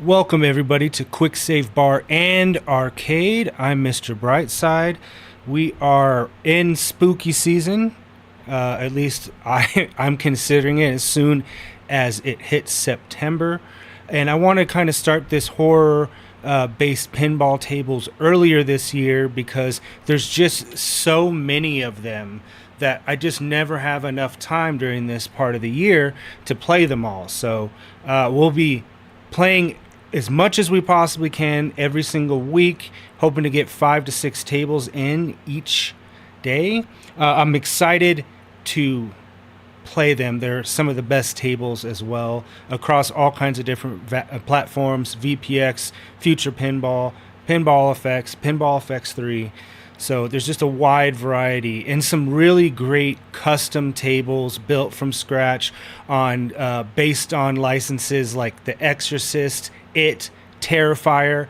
Welcome everybody to Quick Save Bar and Arcade. I'm Mr. Brightside. We are in spooky season. At least I'm considering it as soon as it hits September. And I want to kind of start this horror based pinball tables earlier this year because there's just so many of them that I just never have enough time during this part of the year to play them all. So we'll be playing as much as we possibly can every single week, hoping to get 5 to 6 tables in each day. I'm excited to play them. They're some of the best tables as well across all kinds of different platforms: VPX, Future Pinball, Pinball FX, Pinball FX 3. So there's just a wide variety and some really great custom tables built from scratch on based on licenses like The Exorcist, It, Terrifier,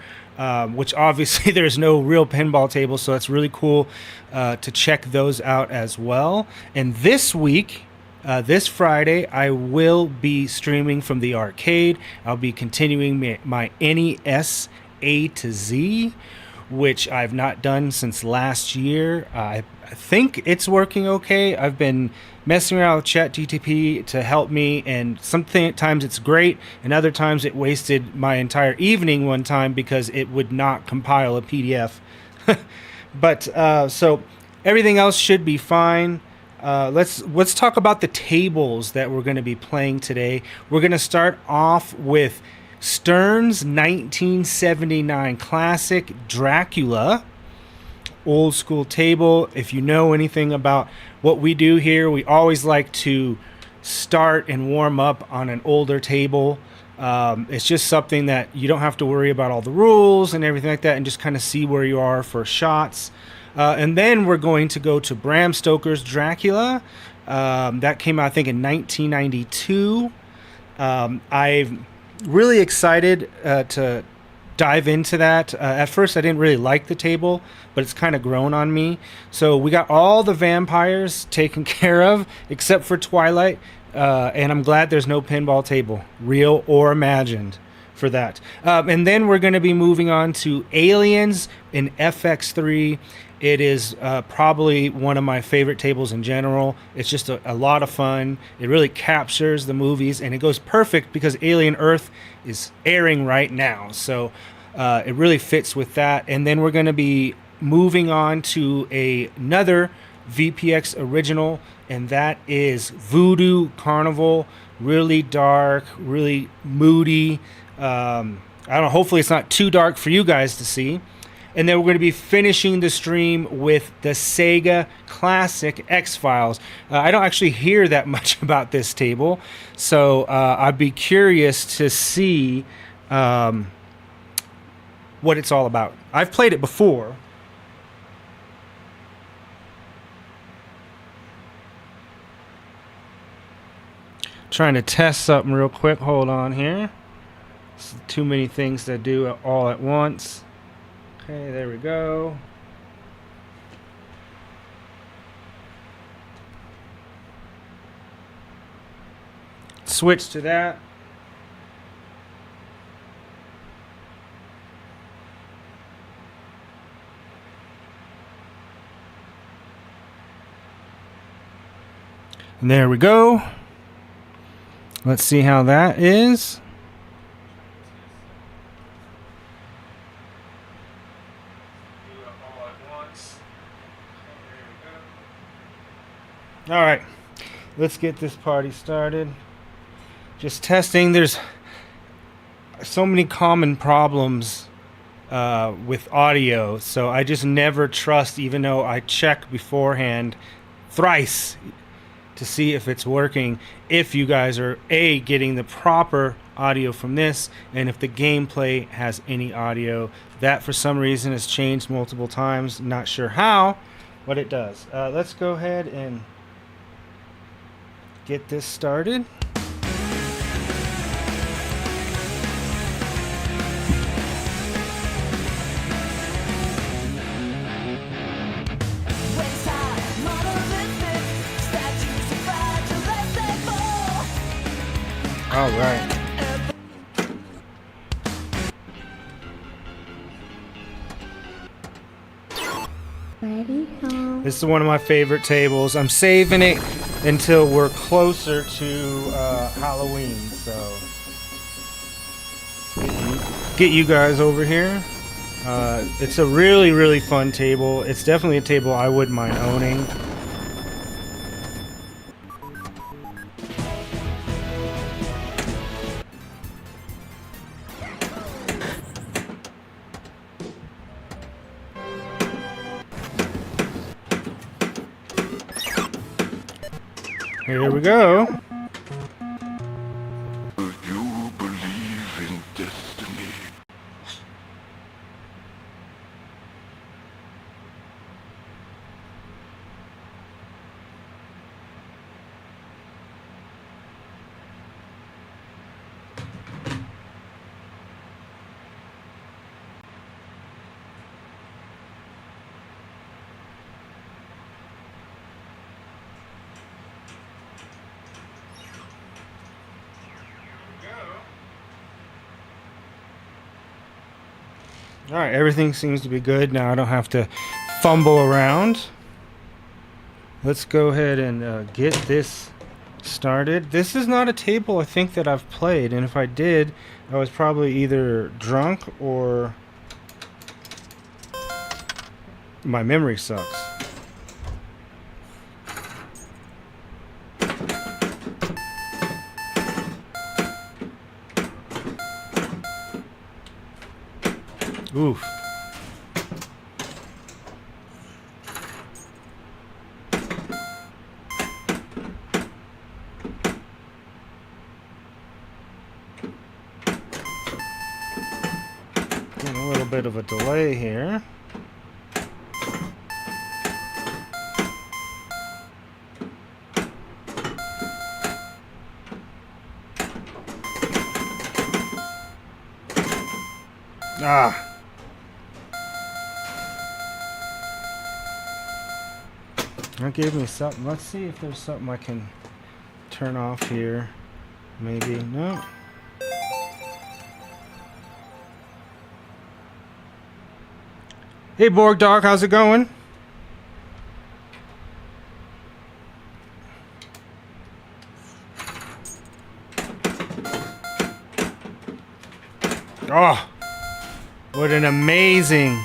which obviously there's no real pinball table, so it's really cool to check those out as well. And this week, this Friday, I will be streaming from the arcade. I'll be continuing my NES A to Z, which I've not done since last year. I think it's working okay. I've been messing around with ChatGTP to help me, and sometimes it's great, and other times it wasted my entire evening one time because it would not compile a PDF. But so everything else should be fine. Let's talk about the tables that we're going to be playing today. We're going to start off with Stern's 1979 classic Dracula, old school table. If you know anything about what we do here, we always like to start and warm up on an older table. It's just something that you don't have to worry about all the rules and everything like that, and just kind of see where you are for shots. And then we're going to go to Bram Stoker's Dracula. That came out, I think, in 1992. I've really excited to dive into that. At first I didn't really like the table, but it's kind of grown on me. So we got all the vampires taken care of except for Twilight, and I'm glad there's no pinball table, real or imagined, for that. And then we're going to be moving on to Aliens in FX3. It is probably one of my favorite tables in general. It's just a lot of fun. It really captures the movies, and it goes perfect because Alien Earth is airing right now. So it really fits with that. And then we're going to be moving on to another VPX original, and that is Voodoo Carnival. Really dark, really moody. I don't know, hopefully it's not too dark for you guys to see. And then we're going to be finishing the stream with the Sega Classic X-Files. I don't actually hear that much about this table, so I'd be curious to see what it's all about. I've played it before. Trying to test something real quick. Hold on here. There's too many things to do all at once. Okay, there we go. Switch to that. And there we go. Let's see how that is. All right, let's get this party started. Just testing. There's so many common problems with audio, so I just never trust, even though I check beforehand thrice to see if it's working, if you guys are getting the proper audio from this, and if the gameplay has any audio. That for some reason has changed multiple times. Not sure how, but it does. Let's go ahead and get this started. All right. Ready? This is one of my favorite tables. I'm saving it until we're closer to Halloween, so get you guys over here. It's a really, really fun table. It's definitely a table I wouldn't mind owning. Here we go. Do you believe in destiny? All right, everything seems to be good. Now I don't have to fumble around. Let's go ahead and get this started. This is not a table I think that I've played, and if I did, I was probably either drunk or my memory sucks. Oof. Getting a little bit of a delay here. Ah. That gave me something. Let's see if there's something I can turn off here. Maybe. No. Hey, Borg Dog, how's it going? Oh, what an amazing...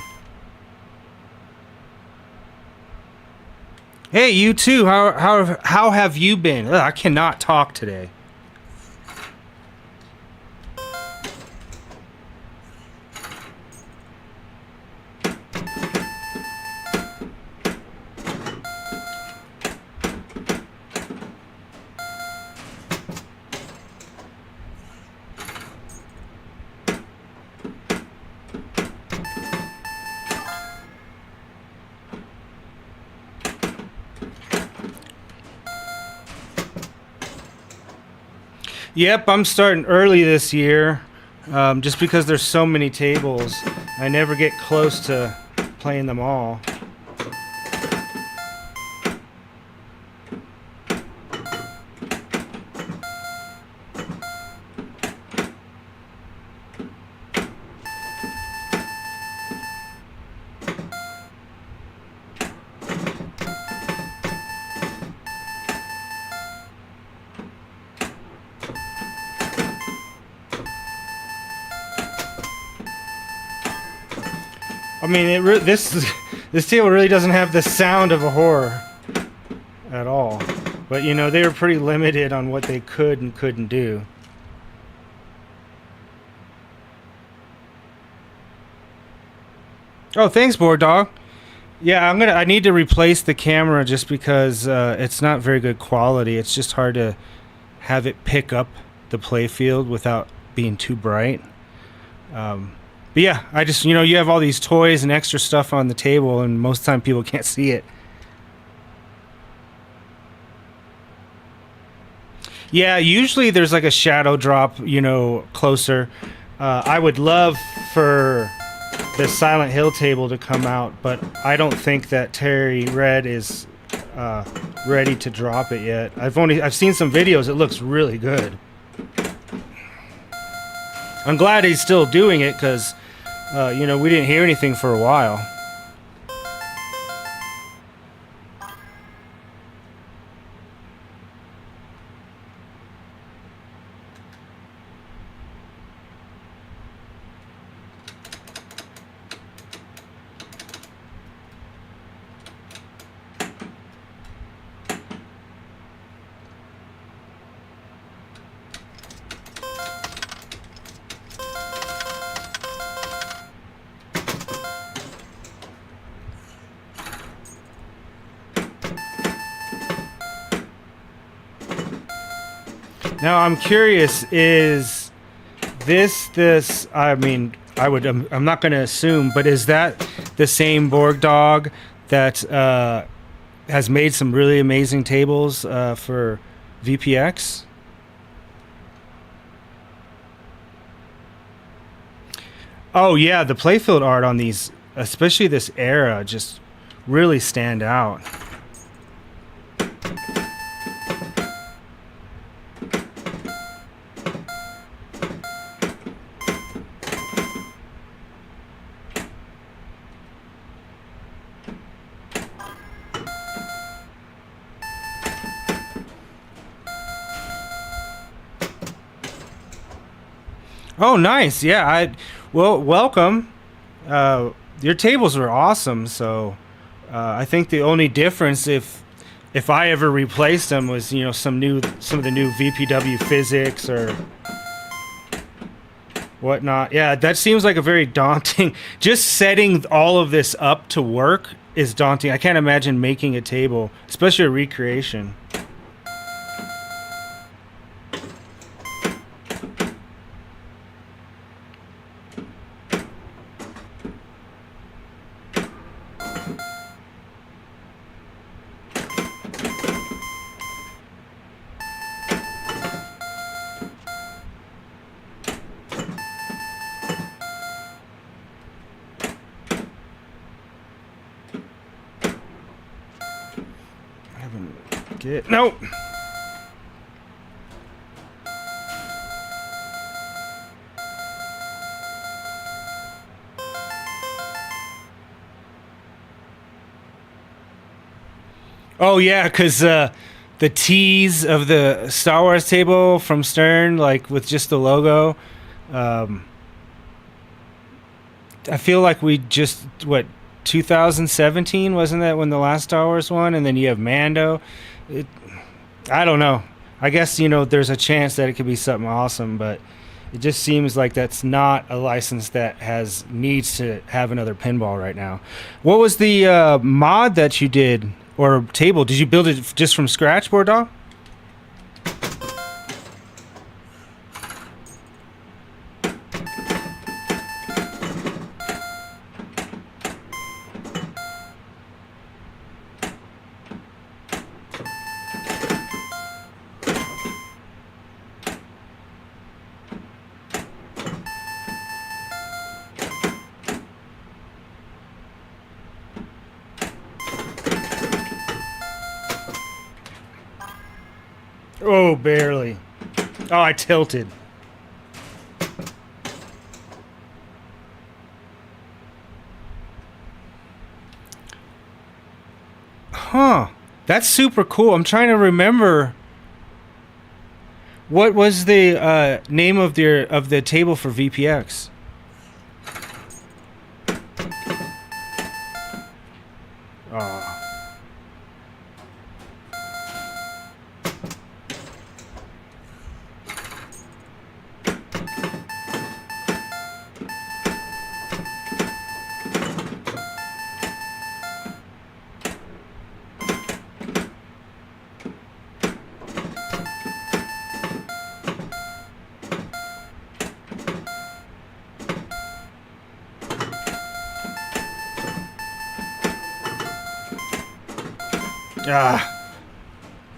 Hey, you too. How have you been? Ugh, I cannot talk today. Yep, I'm starting early this year, just because there's so many tables. I never get close to playing them all. I mean, this table really doesn't have the sound of a horror at all. But, you know, they were pretty limited on what they could and couldn't do. Oh, thanks, Board Dog. Yeah, I need to replace the camera just because it's not very good quality. It's just hard to have it pick up the play field without being too bright. But yeah, I just, you have all these toys and extra stuff on the table, and most of the time people can't see it. Yeah, usually there's like a shadow drop, closer. I would love for the Silent Hill table to come out, but I don't think that Terry Red is ready to drop it yet. I've seen some videos. It looks really good. I'm glad he's still doing it because, we didn't hear anything for a while. Now I'm curious, is this? I mean, I'm not going to assume, but is that the same Borg dog that has made some really amazing tables for VPX? Oh yeah, the playfield art on these, especially this era, just really stand out. Oh, nice. Yeah, well, welcome. Your tables were awesome. So, I think the only difference, if I ever replaced them, was some of the new VPW physics or whatnot. Yeah, that seems like a very daunting. Just setting all of this up to work is daunting. I can't imagine making a table, especially a recreation. No. Oh yeah, because the tease of the Star Wars table from Stern, like with just the logo. I feel like we just 2017 wasn't that when the last Star Wars one, and then you have Mando. I don't know. I guess there's a chance that it could be something awesome, but it just seems like that's not a license that needs to have another pinball right now. What was the mod that you did or table? Did you build it just from scratch, Bordeaux? Oh, barely. Oh, I tilted. Huh. That's super cool. I'm trying to remember. What was the name of the table for VPX? Oh.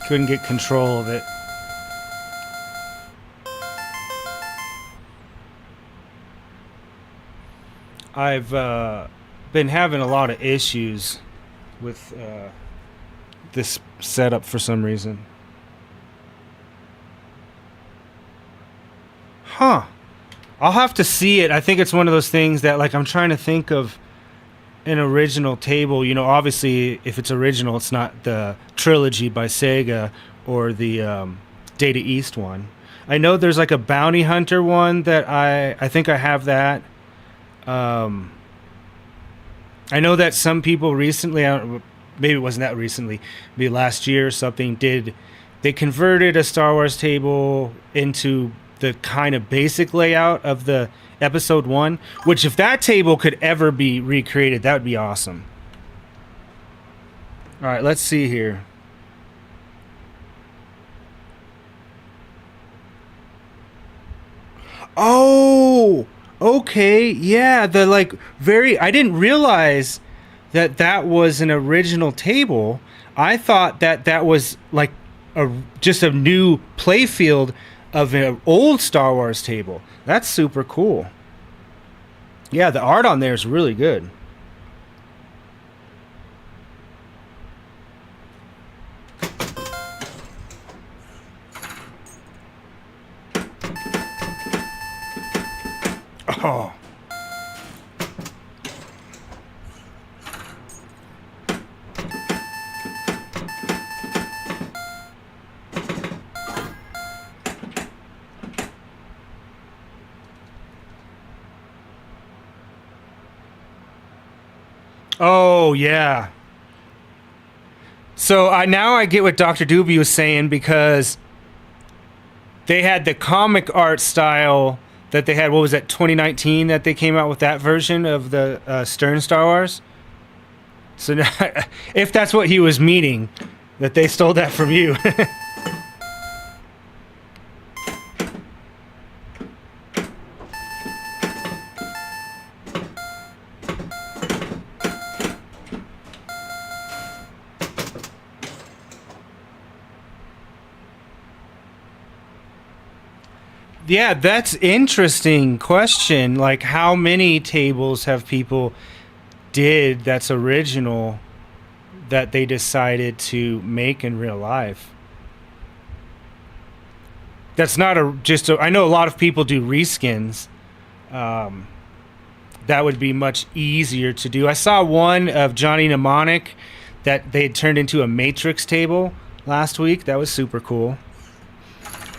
Couldn't get control of it. I've been having a lot of issues with this setup for some reason. Huh. I'll have to see it. I think it's one of those things that, like, I'm trying to think of an original table. Obviously, if it's original, it's not the trilogy by Sega or the Data East one. I know there's like a Bounty Hunter one that I think I have that. I know that some people recently, maybe it wasn't that recently, maybe last year or something, they converted a Star Wars table into the kind of basic layout of the Episode 1, which if that table could ever be recreated, that would be awesome. All right, let's see here. Okay, yeah, the like very. I didn't realize that that was an original table. I thought that that was like a just a new playfield of an old Star Wars table. That's super cool. Yeah, the art on there is really good. Oh. Oh yeah. So I now I get what Dr. Doobie was saying because they had the comic art style that they had. What was that? 2019 that they came out with that version of the Stern Star Wars. So now, if that's what he was meaning, that they stole that from you. Yeah, that's interesting question. Like, how many tables have people did that's original that they decided to make in real life? That's not a just. I know a lot of people do reskins. Um, that would be much easier to do. I saw one of Johnny Mnemonic that they had turned into a Matrix table last week. That was super cool.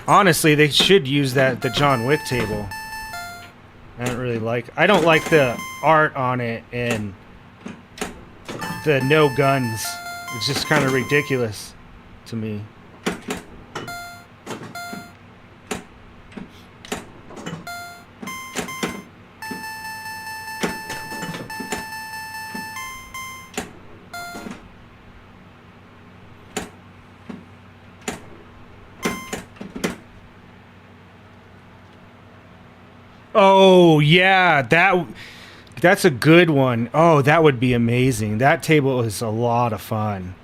Honestly, they should use that the John Wick table. I don't like the art on it and the no guns. It's just kind of ridiculous to me. Oh yeah, that's a good one. Oh, that would be amazing. That table is a lot of fun.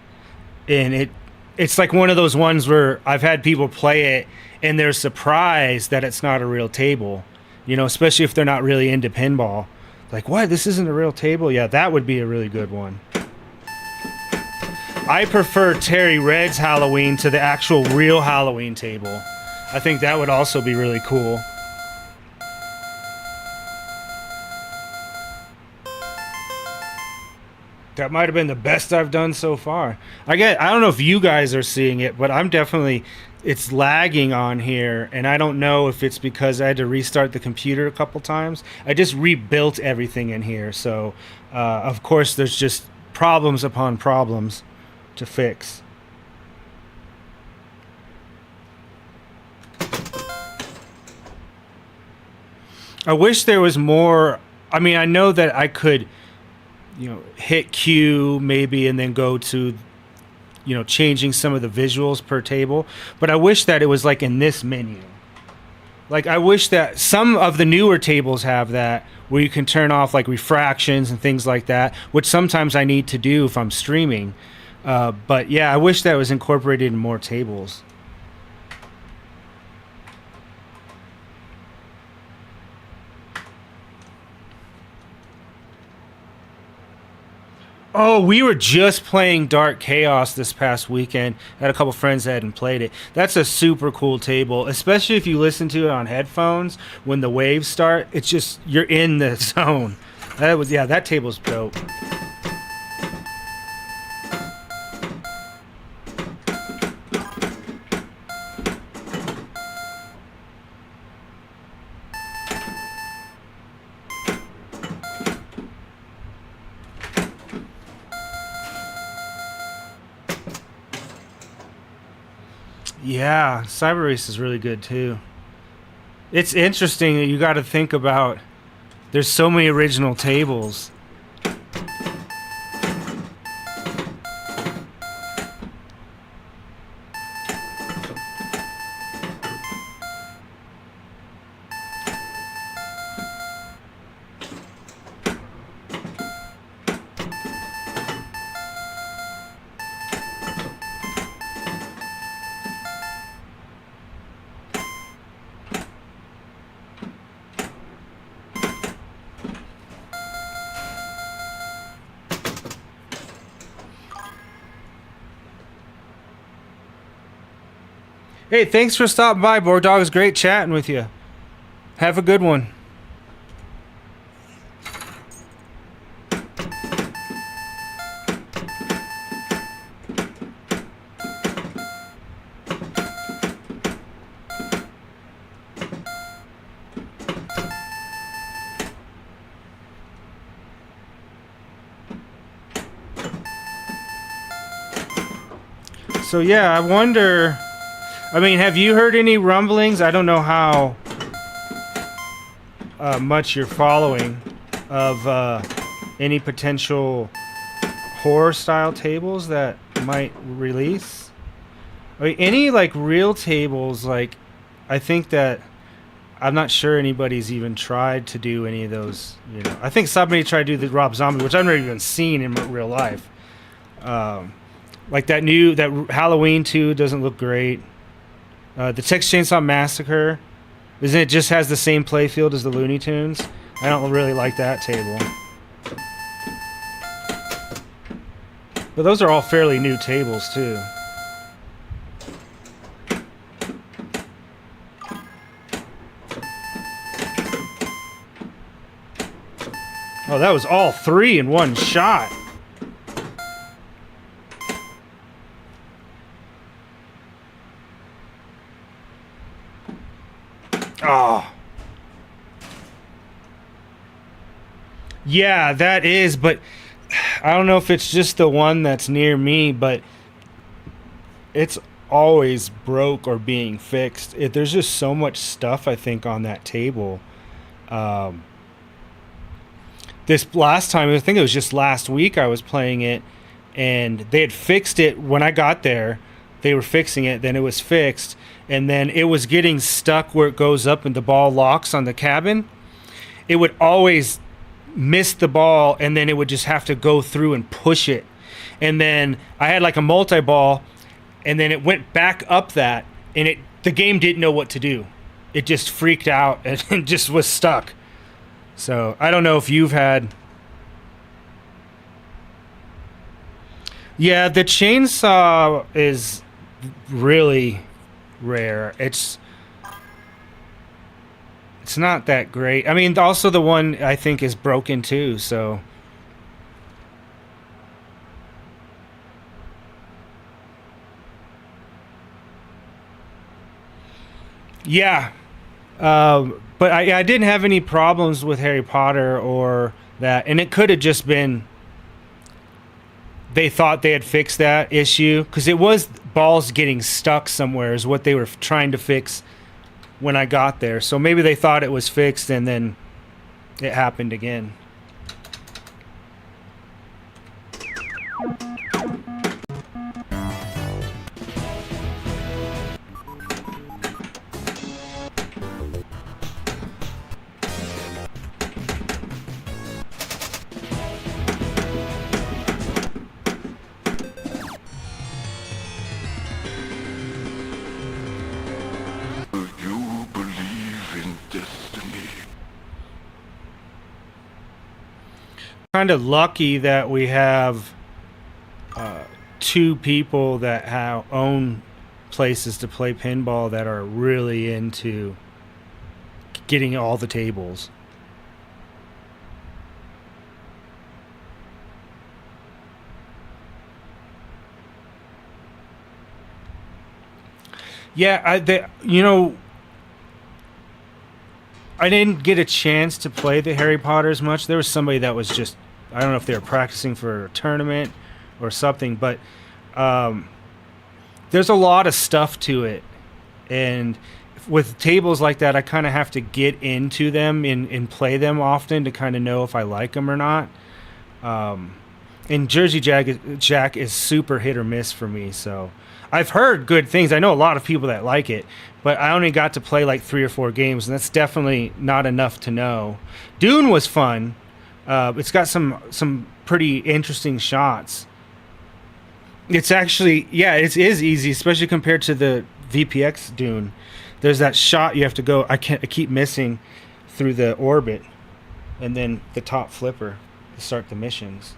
And it's like one of those ones where I've had people play it and they're surprised that it's not a real table. You know, especially if they're not really into pinball. Like, what? This isn't a real table? Yeah, that would be a really good one. I prefer Terry Red's Halloween to the actual real Halloween table. I think that would also be really cool. That might have been the best I've done so far. I don't know if you guys are seeing it, but it's lagging on here, and I don't know if it's because I had to restart the computer a couple times. I just rebuilt everything in here, so of course there's just problems upon problems to fix. I wish there was more. I mean, I know that I could, hit Q maybe and then go to, changing some of the visuals per table. But I wish that it was like in this menu. Like, I wish that some of the newer tables have that where you can turn off like refractions and things like that, which sometimes I need to do if I'm streaming. But yeah, I wish that was incorporated in more tables. Oh, we were just playing Dark Chaos this past weekend. I had a couple friends that hadn't played it. That's a super cool table, especially if you listen to it on headphones. When the waves start, it's just, you're in the zone. That table's dope. Yeah, Cyber Race is really good too. It's interesting that you got to think about. There's so many original tables. Hey, thanks for stopping by, Board Dog. It was great chatting with you. Have a good one. So yeah, I wonder. I mean, have you heard any rumblings? I don't know how much you're following of any potential horror-style tables that might release. I mean, any like real tables, like I think that I'm not sure anybody's even tried to do any of those. You know, I think somebody tried to do the Rob Zombie, which I've never even seen in real life. Like that Halloween 2 doesn't look great. The Texas Chainsaw Massacre, isn't it just has the same playfield as the Looney Tunes? I don't really like that table. But those are all fairly new tables too. Oh, that was all three in one shot. Oh. Yeah, that is, but I don't know if it's just the one that's near me, but it's always broke or being fixed. There's just so much stuff, I think, on that table. This last time, I think it was just last week I was playing it, and they had fixed it when I got there. They were fixing it, then it was fixed, and then it was getting stuck where it goes up and the ball locks on the cabin. It would always miss the ball, and then it would just have to go through and push it. And then I had like a multi-ball, and then it went back up that, and the game didn't know what to do. It just freaked out and just was stuck. So I don't know if you've had... Yeah, the chainsaw is really rare. It's not that great. I mean, also the one I think is broken too, so... Yeah. But I didn't have any problems with Harry Potter or that. And it could have just been they thought they had fixed that issue. Because it was balls getting stuck somewhere is what they were trying to fix when I got there. So maybe they thought it was fixed and then it happened again. You believe in destiny. Kind of lucky that we have two people that own places to play pinball that are really into getting all the tables. Yeah, I didn't get a chance to play the Harry Potter as much. There was somebody that was just, I don't know if they were practicing for a tournament or something, but there's a lot of stuff to it. And with tables like that, I kind of have to get into them and play them often to kind of know if I like them or not. And Jersey Jack is super hit or miss for me, so... I've heard good things. I know a lot of people that like it, but I only got to play like 3 or 4 games, and that's definitely not enough to know. Dune was fun. It's got some pretty interesting shots. It's actually, yeah, it is easy, especially compared to the VPX Dune. There's that shot you have to go. I keep missing through the orbit, and then the top flipper to start the missions.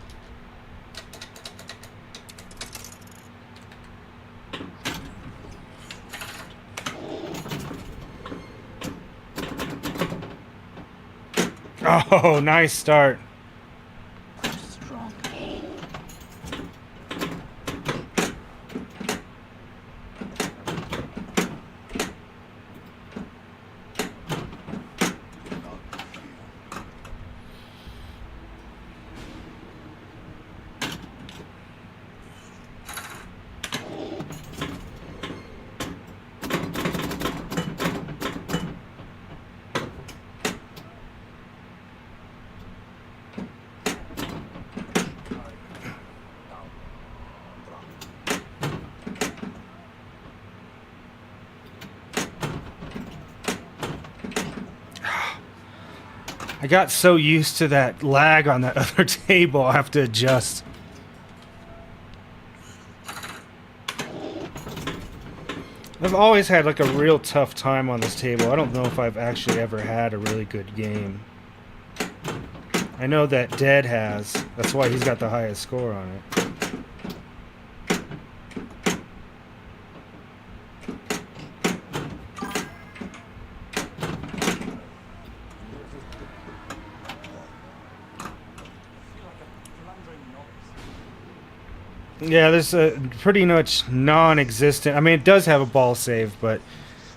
Oh, nice start. Strong. I got so used to that lag on that other table, I have to adjust. I've always had like a real tough time on this table. I don't know if I've actually ever had a really good game. I know that Dead has. That's why he's got the highest score on it. Yeah, there's a pretty much non-existent. I mean, it does have a ball save, but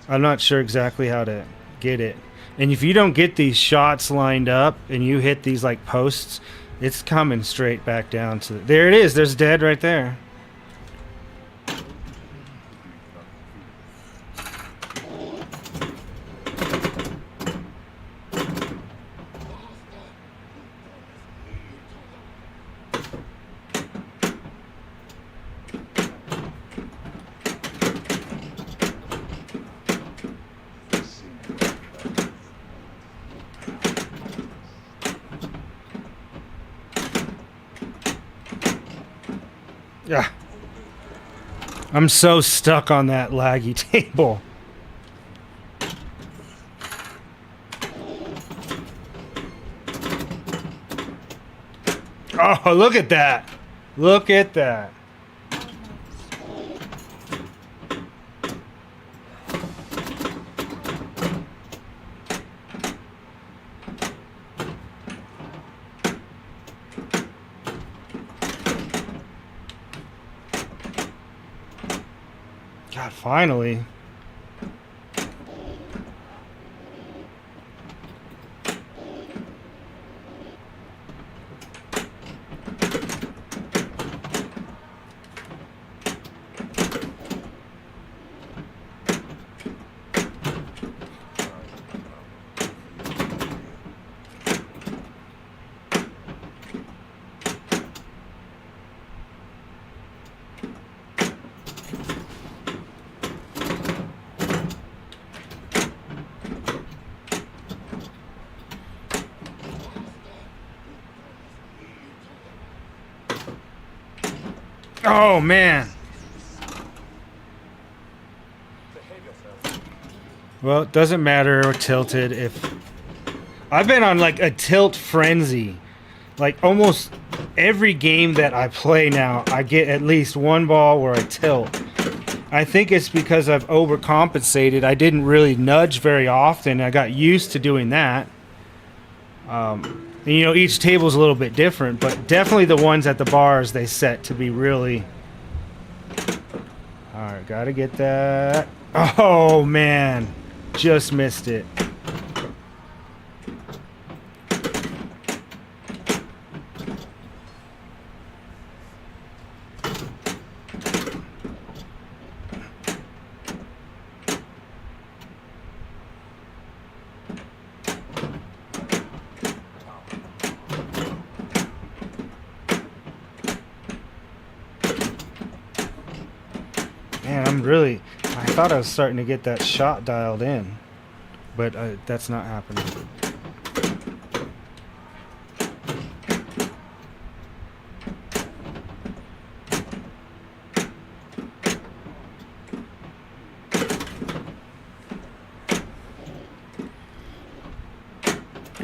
I'm not sure exactly how to get it. And if you don't get these shots lined up and you hit these like posts, it's coming straight back down to there it is. There's Dead right there. Yeah. I'm so stuck on that laggy table. Oh, look at that. Look at that. God, finally. Oh, man. Well, it doesn't matter or tilted if... I've been on like a tilt frenzy. Like almost every game that I play now, I get at least one ball where I tilt. I think it's because I've overcompensated. I didn't really nudge very often. I got used to doing that. And, you know, each table's a little bit different, but definitely the ones at the bars, they set to be really... Alright, gotta get that. Oh, man. Just missed it. Man, I thought I was starting to get that shot dialed in, but that's not happening.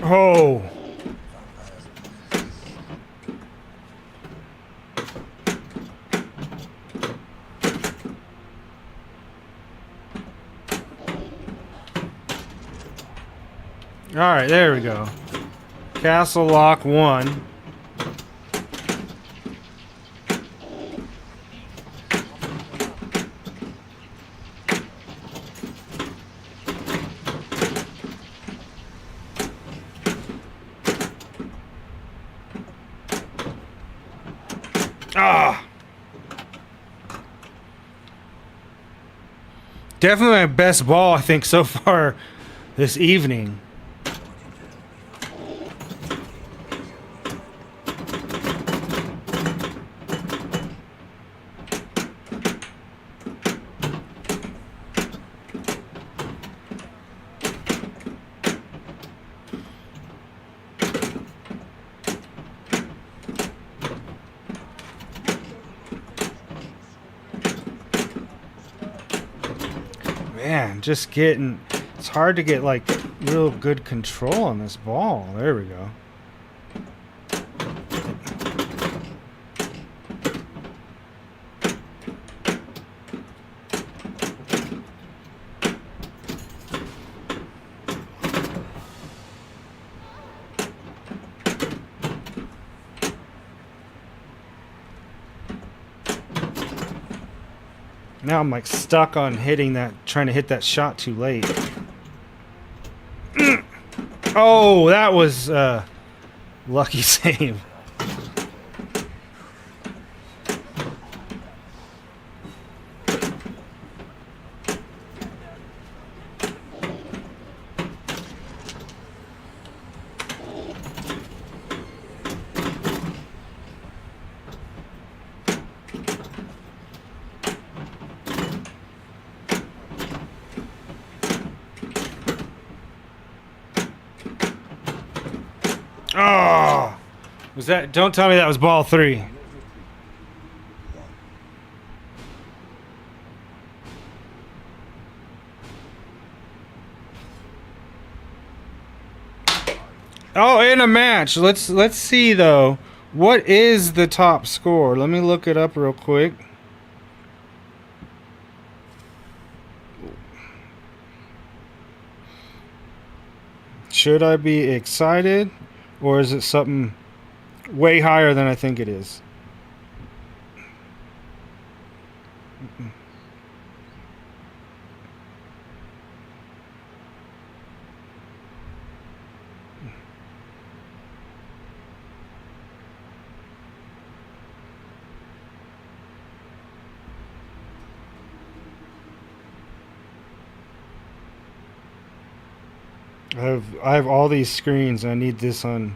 Oh! All right, there we go. Castle Lock 1. Ah! Definitely my best ball, I think, so far this evening. Man, just getting... It's hard to get, like, real good control on this ball. There we go. Now I'm like stuck on hitting that, trying to hit that shot too late. Oh, that was lucky save. Oh, was that? Don't tell me that was ball 3. Oh, in a match. Let's see though. What is the top score? Let me look it up real quick. Should I be excited? Or is it something way higher than I think it is? I have all these screens. I need this on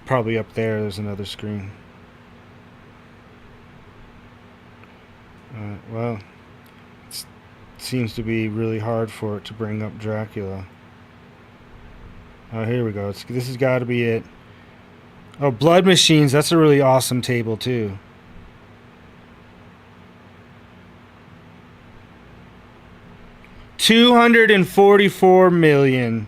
probably up there. There's another screen. Well, it seems to be really hard for it to bring up Dracula. Oh, here we go. This has got to be it. Oh, Blood Machines. That's a really awesome table too. $244 million.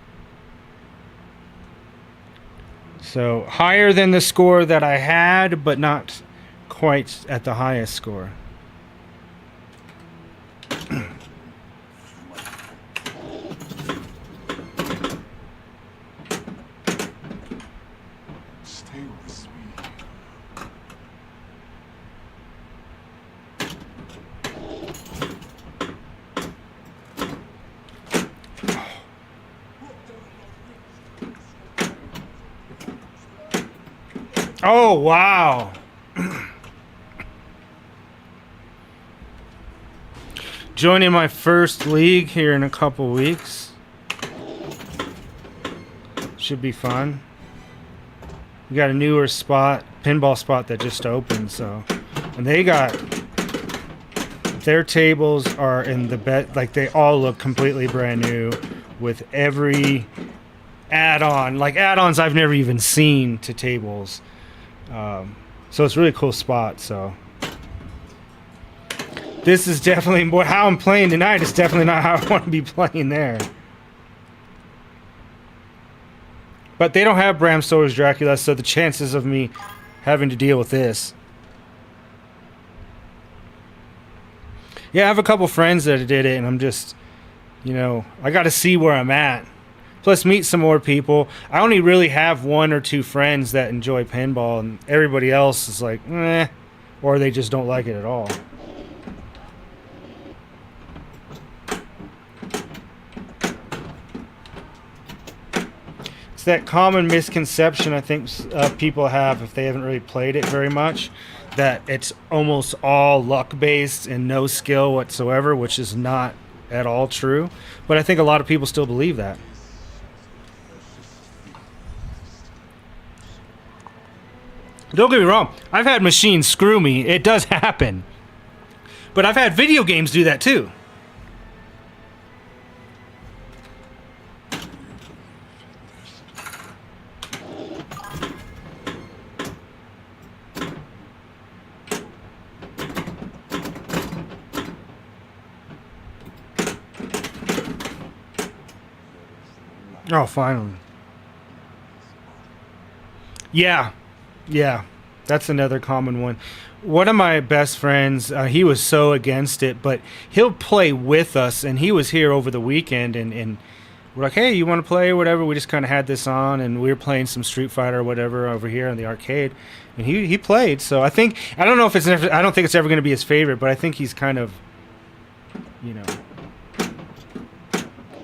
So higher than the score that I had, but not quite at the highest score. Stay with me. Oh, wow. Joining my first league here in a couple weeks. Should be fun. We got a newer spot, pinball spot that just opened, so. And they got, their tables are in the bed, like they all look completely brand new with every add-on, like add-ons I've never even seen to tables. So it's a really cool spot. So this is definitely more how I'm playing tonight. Is definitely not how I want to be playing there. But they don't have Bram Stoker's Dracula, so the chances of me having to deal with this. Yeah, I have a couple friends that did it, and I'm just, you know, I got to see where I'm at. Plus, meet some more people. I only really have one or two friends that enjoy pinball, and everybody else is like, eh, or they just don't like it at all. It's that common misconception I think people have if they haven't really played it very much, that it's almost all luck based and no skill whatsoever, which is not at all true. But I think a lot of people still believe that. Don't get me wrong, I've had machines screw me. It does happen. But I've had video games do that too. Oh, finally. Yeah. That's another common one. One of my best friends, he was so against it, but he'll play with us, and he was here over the weekend, and we're like, hey, you want to play or whatever? We just kind of had this on, and we were playing some Street Fighter or whatever over here in the arcade, and he played. So I don't know if I don't think it's ever going to be his favorite, but I think he's kind of,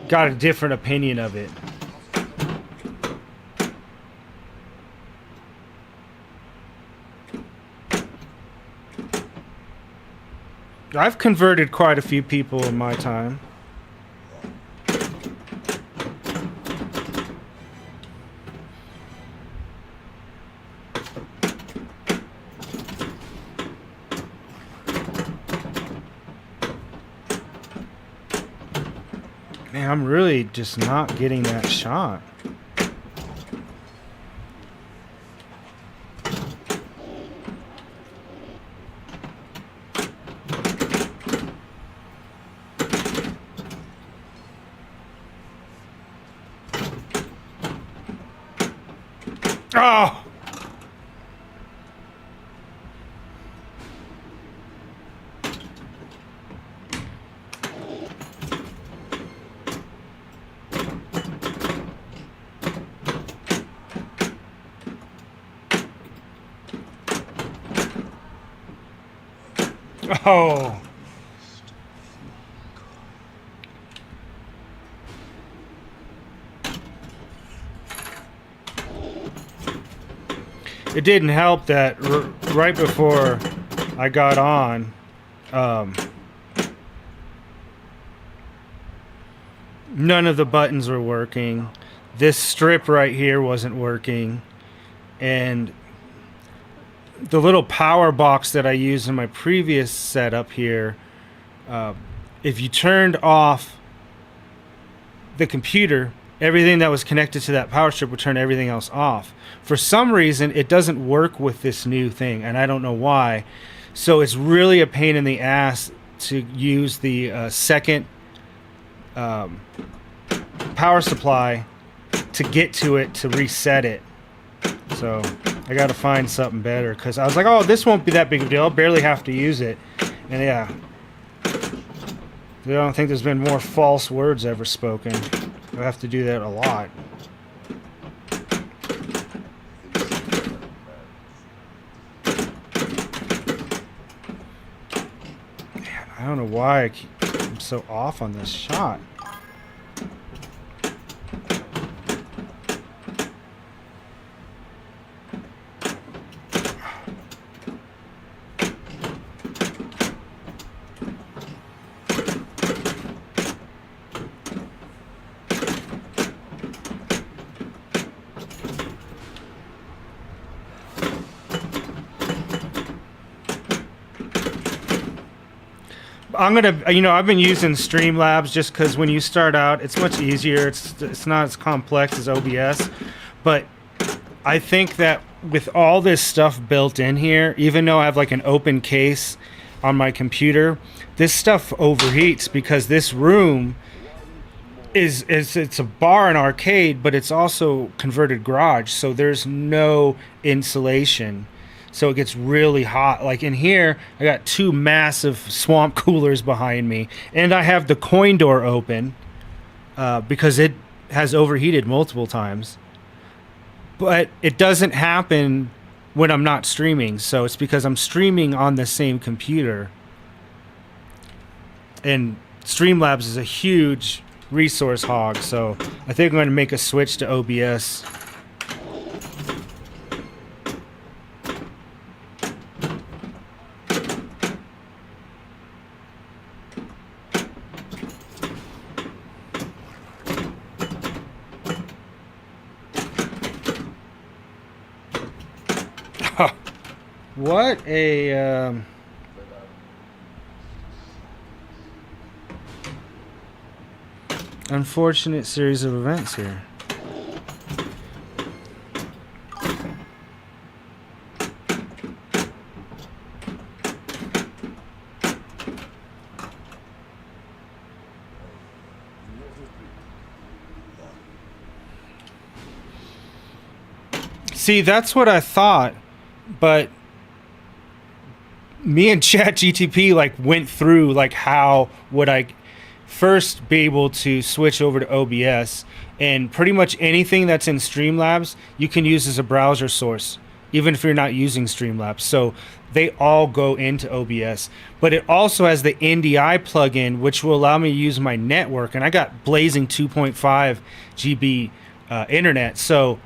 got a different opinion of it. I've converted quite a few people in my time. Man, I'm really just not getting that shot. Oh! Oh! It didn't help that right before I got on, none of the buttons were working. This strip right here wasn't working. And the little power box that I used in my previous setup here, if you turned off the computer, everything that was connected to that power strip would turn everything else off. For some reason, it doesn't work with this new thing, and I don't know why. So it's really a pain in the ass to use the second power supply to get to it to reset it. So I got to find something better, because I was like, oh, this won't be that big of a deal. I'll barely have to use it. And yeah, I don't think there's been more false words ever spoken. I have to do that a lot. Man, I don't know why I'm so off on this shot. I'm gonna, I've been using Streamlabs just because when you start out, it's much easier. It's not as complex as OBS, but I think that with all this stuff built in here, even though I have like an open case on my computer, this stuff overheats because this room it's a bar and arcade, but it's also converted garage, so there's no insulation. So it gets really hot. Like in here, I got two massive swamp coolers behind me. And I have the coin door open because it has overheated multiple times, but it doesn't happen when I'm not streaming. So it's because I'm streaming on the same computer. And Streamlabs is a huge resource hog, so I think I'm going to make a switch to OBS. What a unfortunate series of events here. See, that's what I thought, but me and ChatGTP like went through like how would I first be able to switch over to OBS, and pretty much anything that's in Streamlabs you can use as a browser source even if you're not using Streamlabs. So they all go into OBS, but it also has the NDI plugin which will allow me to use my network, and I got blazing 2.5 GB internet, so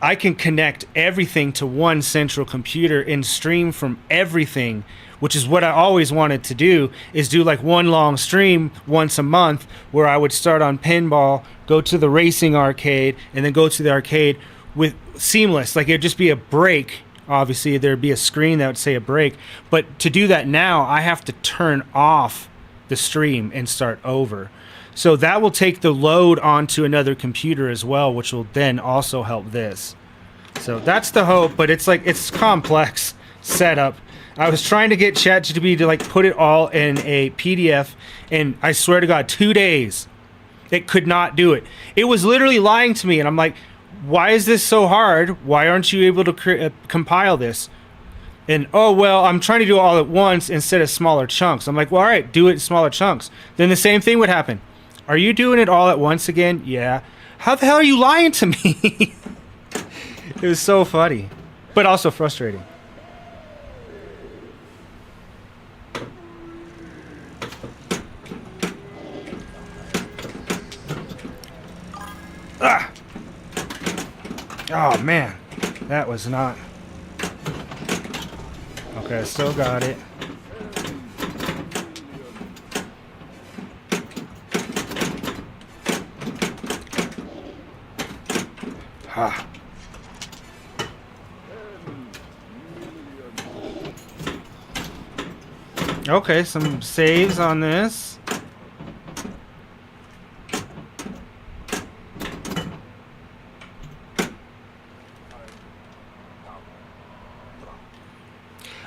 I can connect everything to one central computer and stream from everything, which is what I always wanted to do, is do like one long stream once a month where I would start on pinball, go to the racing arcade, and then go to the arcade with seamless. Like it'd just be a break. Obviously there'd be a screen that would say a break, but to do that now I have to turn off the stream and start over. So that will take the load onto another computer as well, which will then also help this. So that's the hope, but it's like, it's complex setup. I was trying to get ChatGPT to like put it all in a PDF, and I swear to God, 2 days, it could not do it. It was literally lying to me, and I'm like, why is this so hard? Why aren't you able to compile this? And, oh, well, I'm trying to do it all at once instead of smaller chunks. I'm like, well, all right, do it in smaller chunks. Then the same thing would happen. Are you doing it all at once again? Yeah. How the hell are you lying to me? It was so funny, but also frustrating. Ah! Oh, man. That was not... Okay, I still got it. Ha. Okay, some saves on this.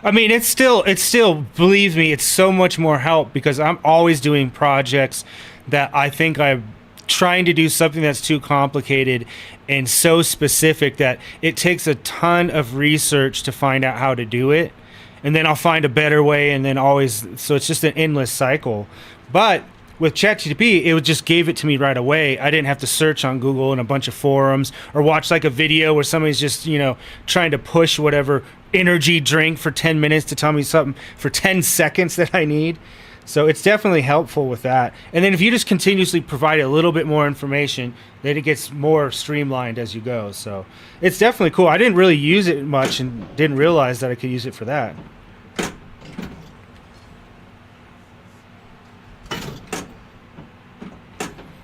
I mean, it's still, believe me, it's so much more help because I'm always doing projects that I think I'm trying to do something that's too complicated and so specific that it takes a ton of research to find out how to do it. And then I'll find a better way, and then always, so it's just an endless cycle. But with ChatGPT, it just gave it to me right away. I didn't have to search on Google and a bunch of forums or watch like a video where somebody's just, you know, trying to push whatever energy drink for 10 minutes to tell me something for 10 seconds that I need. So it's definitely helpful with that. And then if you just continuously provide a little bit more information, then it gets more streamlined as you go. So it's definitely cool. I didn't really use it much and didn't realize that I could use it for that.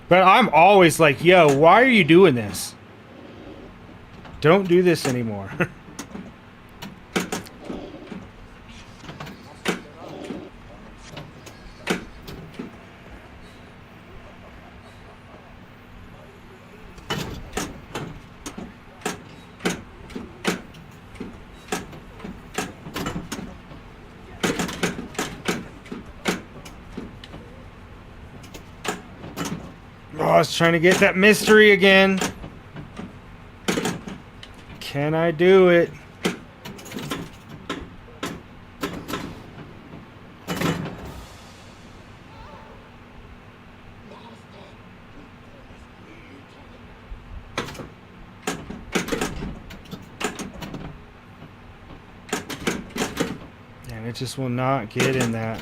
But I'm always like, yo, why are you doing this? Don't do this anymore. Oh, I was trying to get that mystery again. Can I do it? It just will not get in that.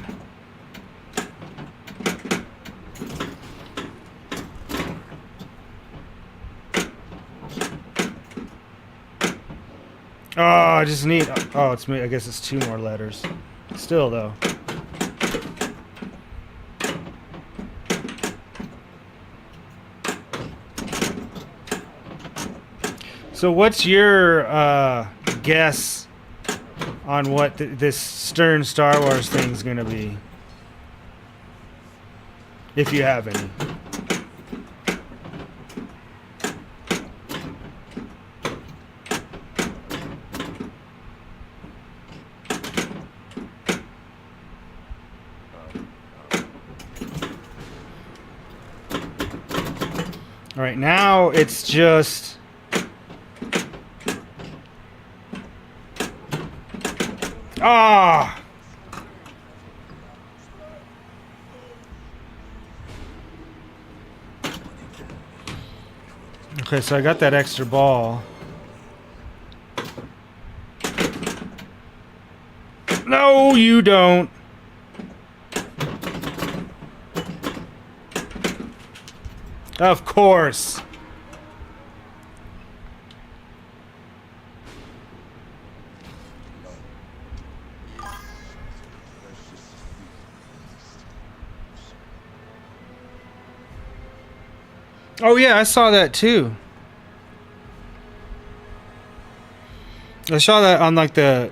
Oh, I just need... Oh, it's me. I guess it's 2 more letters. Still, though. So what's your guess on what this Stern Star Wars thing's going to be? If you have any. All right, now it's just... Ah! Okay, so I got that extra ball. No, you don't. Of course. Oh yeah, I saw that too. I saw that on like the...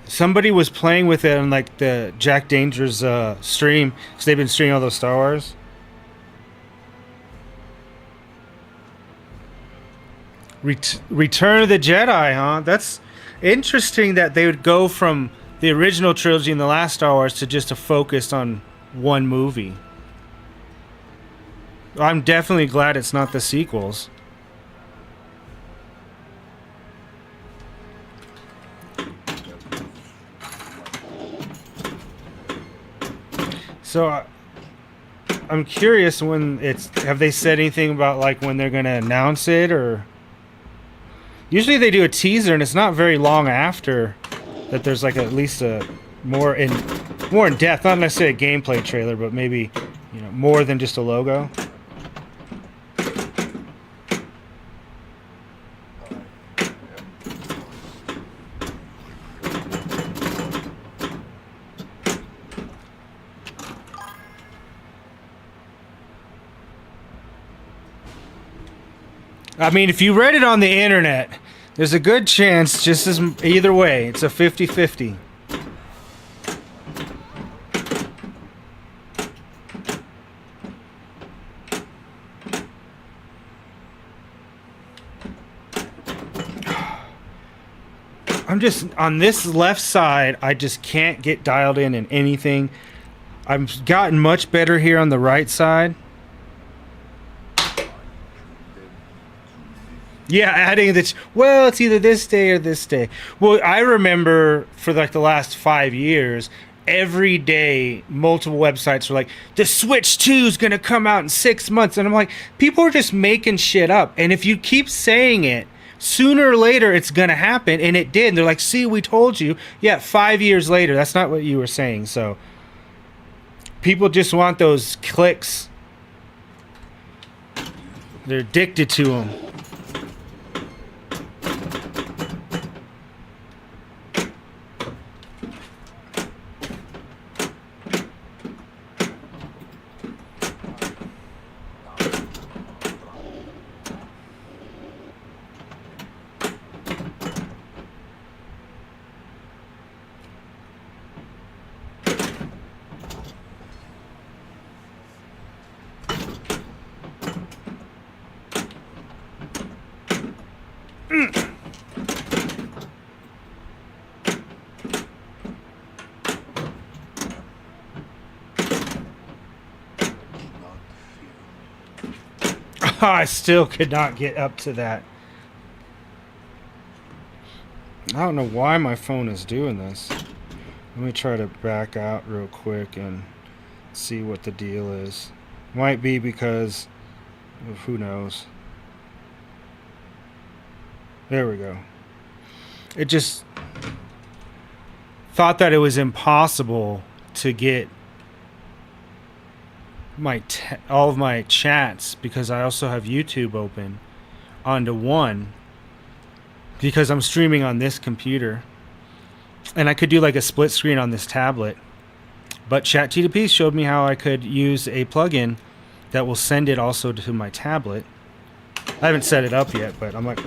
Somebody was playing with it on like the Jack Danger's stream. So they've been streaming all those Star Wars. Return of the Jedi, huh? That's interesting that they would go from the original trilogy and the last Star Wars to just a focus on one movie. I'm definitely glad it's not the sequels. So I'm curious when it's... Have they said anything about like when they're going to announce it, or... Usually they do a teaser and it's not very long after that there's like at least a more in depth, not necessarily a gameplay trailer, but maybe, you know, more than just a logo. I mean, if you read it on the internet, there's a good chance just as either way. It's a 50-50. I'm just on this left side. I just can't get dialed in anything. I've gotten much better here on the right side. Yeah, adding that. Well, it's either this day or this day. Well, I remember for like the last 5 years, every day, multiple websites were like, the Switch 2 is going to come out in 6 months. And I'm like, people are just making shit up. And if you keep saying it, sooner or later it's going to happen. And it did. And they're like, see, we told you. Yeah, 5 years later. That's not what you were saying. So people just want those clicks. They're addicted to them. I still could not get up to that. I don't know why my phone is doing this. Let me try to back out real quick and see what the deal is. Might be because of who knows. There we go. It just... thought that it was impossible to get all of my chats, because I also have YouTube open, onto one, because I'm streaming on this computer, and I could do like a split screen on this tablet. But ChatGPT showed me how I could use a plugin that will send it also to my tablet. I haven't set it up yet, but I'm like,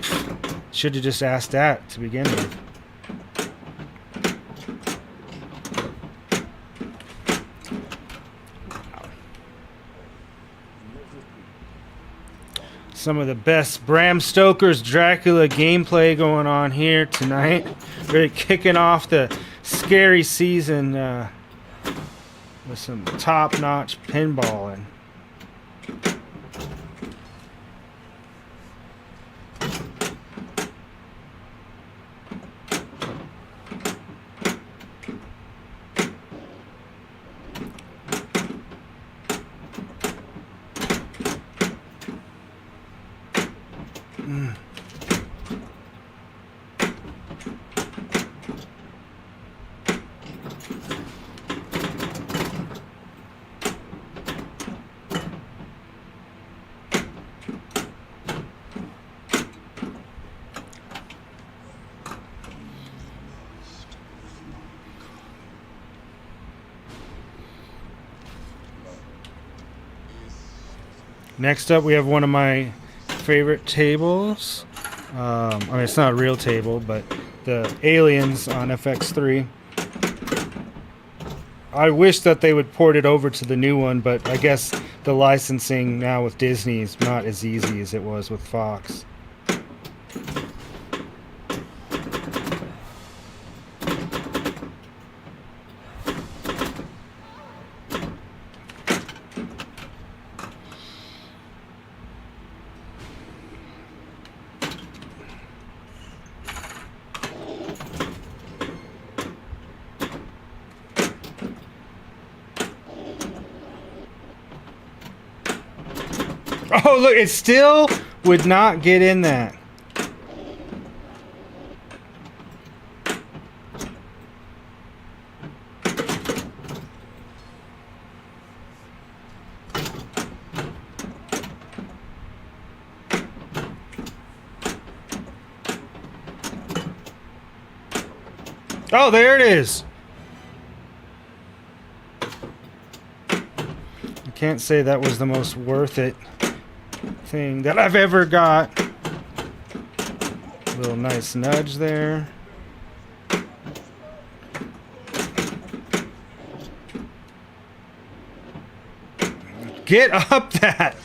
should have just asked that to begin with. Some of the best Bram Stoker's Dracula gameplay going on here tonight. Really kicking off the scary season with some top-notch pinballing. Next up, we have one of my favorite tables. I mean, it's not a real table, but the Aliens on FX3. I wish that they would port it over to the new one, but I guess the licensing now with Disney is not as easy as it was with Fox. Oh, look, it still would not get in that. Oh, there it is. I can't say that was the most worth it thing that I've ever got. A little nice nudge there. Get up that.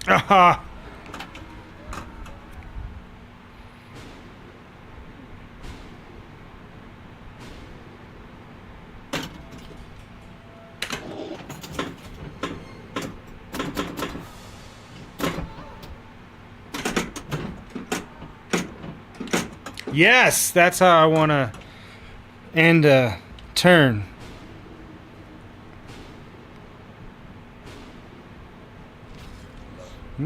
Aha! Yes, that's how I want to end a turn.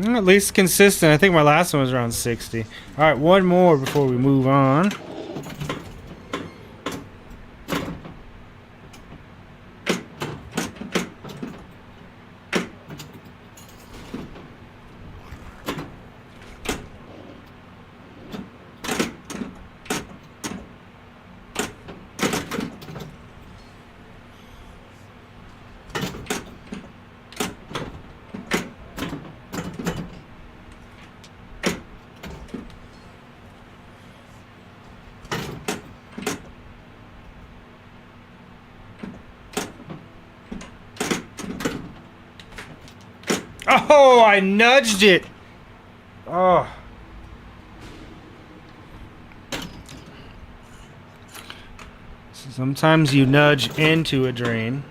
At least consistent. I think my last one was around 60. All right, one more before we move on. Oh, I nudged it. Oh. Sometimes you nudge into a drain.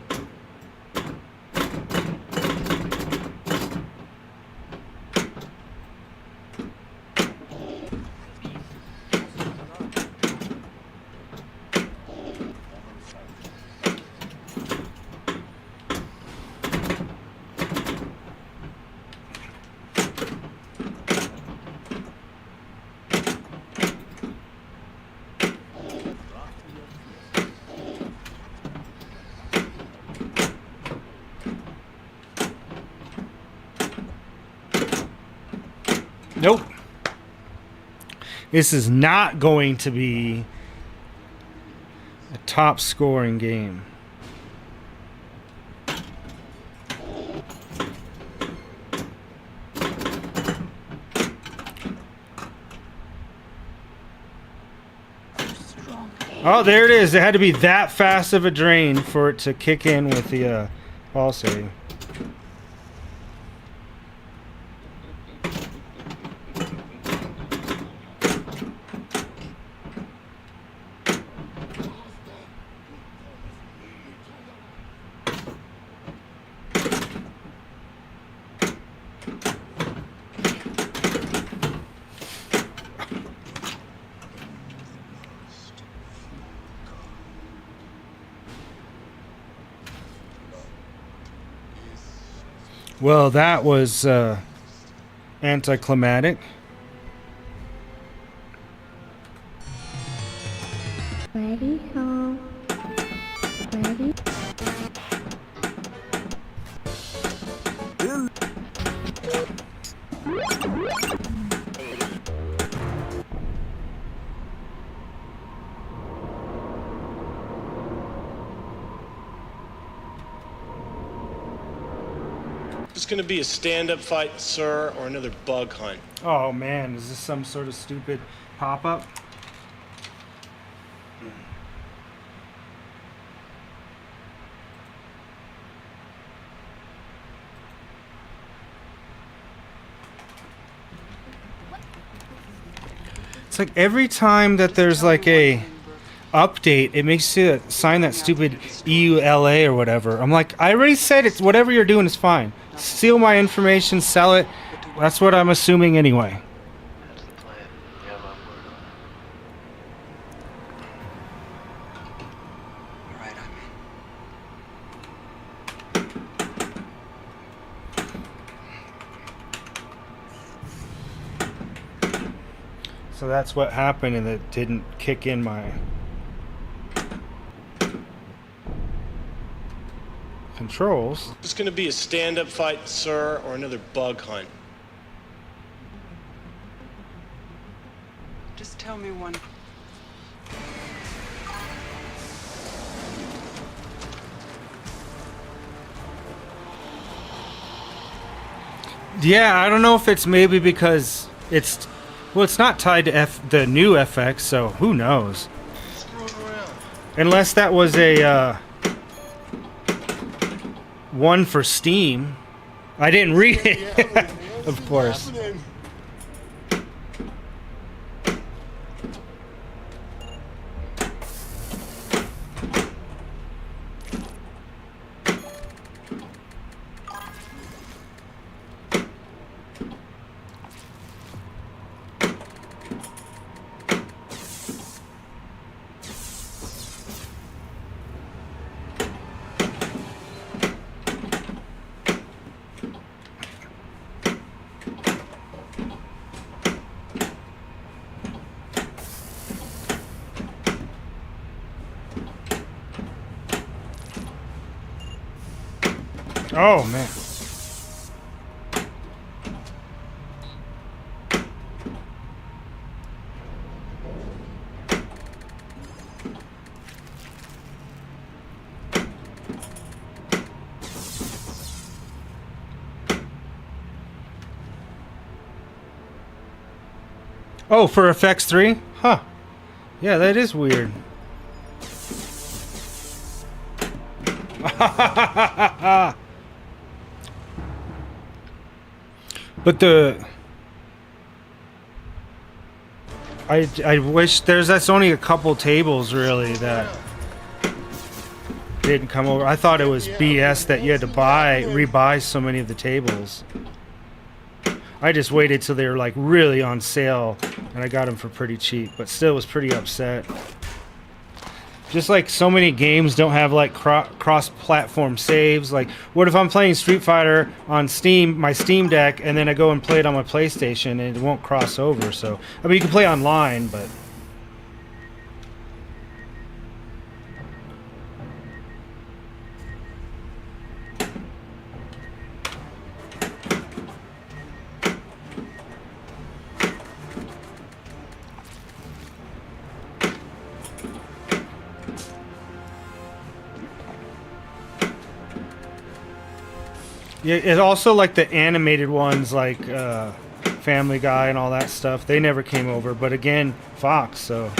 Nope. This is not going to be a top scoring game. Strong. Oh, there it is. It had to be that fast of a drain for it to kick in with the ball save. Well, that was anticlimactic. Ready, home. Ready. It's going to be a stand-up fight, sir, or another bug hunt. Oh man, is this some sort of stupid pop-up? It's like every time that there's like a update, it makes you sign that stupid EULA or whatever. I'm like, I already said it's whatever you're doing is fine. Steal my information, sell it. That's what I'm assuming anyway. That's the plan. You have my word on it. All right, I'm So that's what happened, and it didn't kick in my controls. It's going to be a stand-up fight, sir, or another bug hunt. Just tell me one. Yeah, I don't know if it's maybe because it's, well, it's not tied to the new FX, so who knows? Screwing around. Unless that was a one for Steam. I didn't read it, of course. Oh man. Oh, for FX3? Huh. Yeah, that is weird. But I wish that's only a couple tables really that didn't come over. I thought it was BS that you had to rebuy so many of the tables. I just waited till they were like really on sale, and I got them for pretty cheap. But still, was pretty upset. Just like so many games don't have like cross-platform saves. Like, what if I'm playing Street Fighter on Steam, my Steam Deck, and then I go and play it on my PlayStation, and it won't cross over? So, I mean, you can play online, but yeah, it's also like the animated ones, like Family Guy and all that stuff. They never came over, but again, Fox. So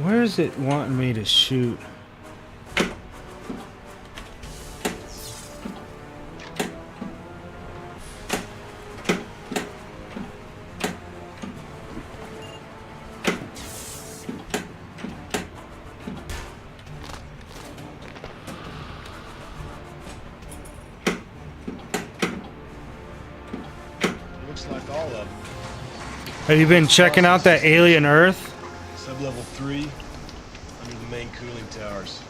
where is it wanting me to shoot? Looks like all of them. Have you been checking out that Alien Earth? Sub-level 3, under the main cooling towers.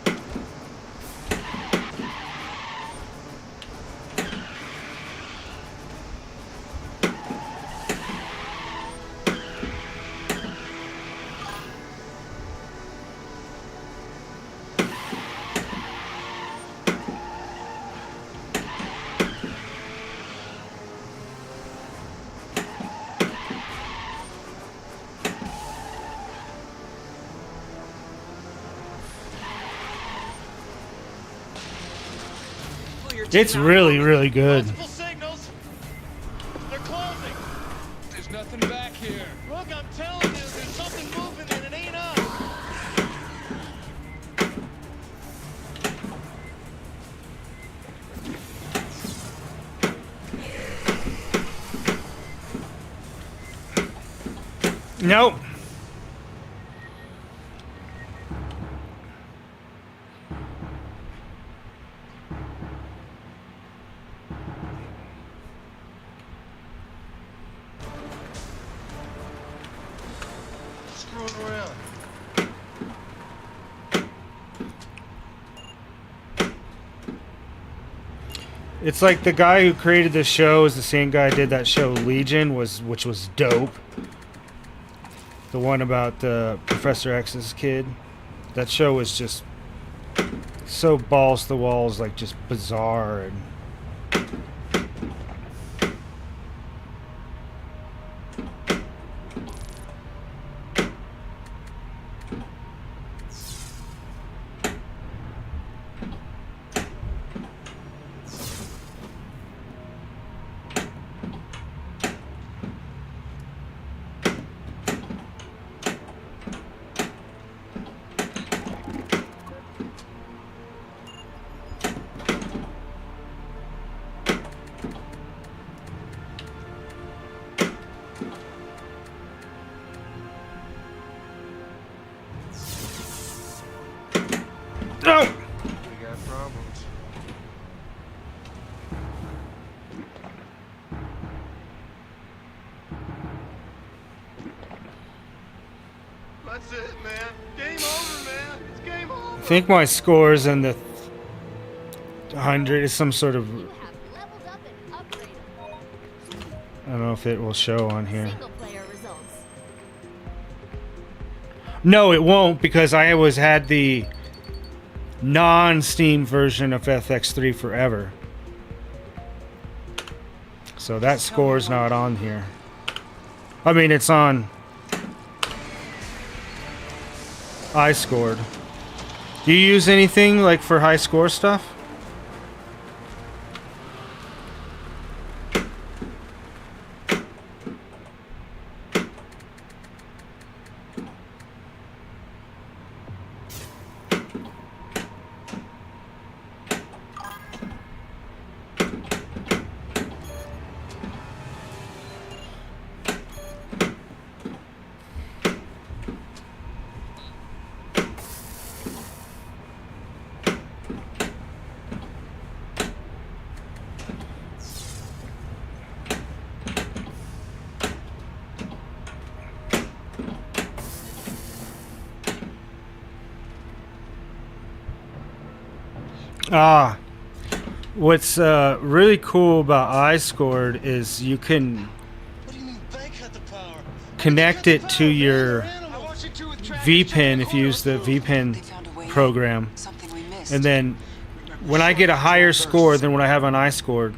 It's really, really good. Multiple signals. They're closing. There's nothing back here. Look, I'm telling you, there's something moving and it ain't us. Nope. Screwing around. It's like the guy who created the show is the same guy who did that show Legion, which was dope. The one about Professor X's kid. That show was just so balls to the walls, like just bizarre and. No! We got problems. That's it, man. Game over, man. It's game over. I think my score is in the 100. Is some sort of. You have leveled up and upgraded. I don't know if it will show on here. Single player results. No, it won't because I always had the non-Steam version of FX3 forever. So that score's not on here. I mean, it's on. I scored. Do you use anything like for high score stuff? Ah, what's really cool about iScored is you can What do you mean they cut the power? connect it to your I want you to with trash. VPN if you use the VPN program, Something we missed. and then when I get a higher score than what I have on iScored,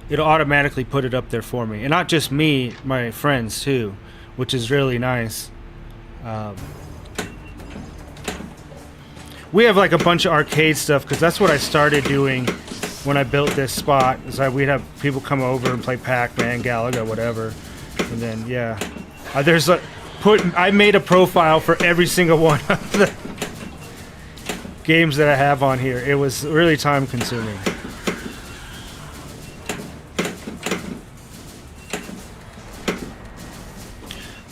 it'll automatically put it up there for me, and not just me, my friends too, which is really nice. We have like a bunch of arcade stuff because that's what I started doing when I built this spot. Is we'd have people come over and play Pac-Man, Galaga, whatever, and then yeah, there's a I made a profile for every single one of the games that I have on here. It was really time consuming.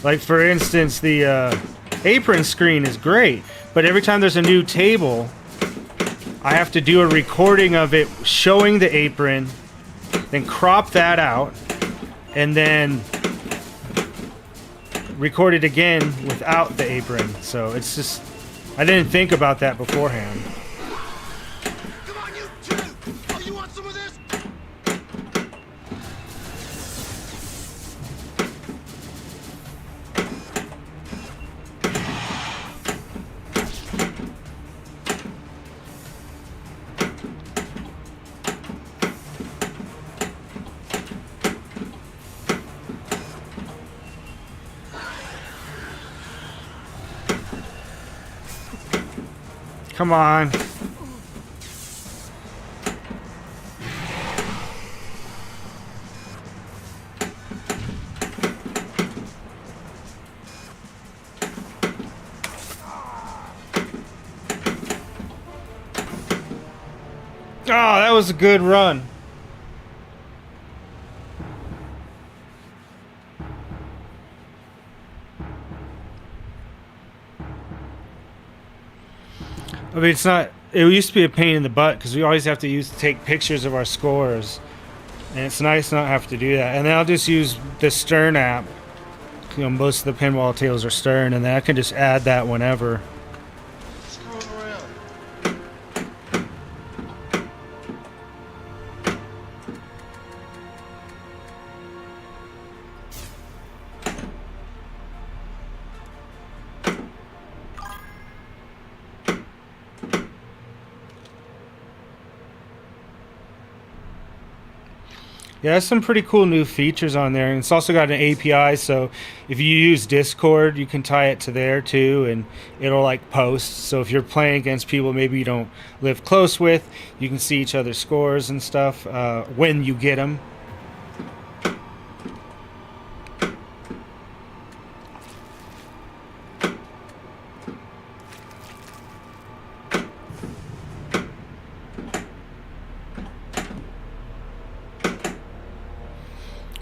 Like for instance, the apron screen is great, but every time there's a new table, I have to do a recording of it showing the apron, then crop that out, and then record it again without the apron. So it's just, I didn't think about that beforehand. Come on, you two! Oh, you want some of this? Come on. Oh, that was a good run. I mean, it's not. It used to be a pain in the butt because we always have to take pictures of our scores, and it's nice not have to do that. And then I'll just use the Stern app. You know, most of the pinball tables are Stern, and then I can just add that whenever. Screwing around. Yeah, there's some pretty cool new features on there, and it's also got an API, so if you use Discord, you can tie it to there too, and it'll like post. So if you're playing against people maybe you don't live close with, you can see each other's scores and stuff when you get them.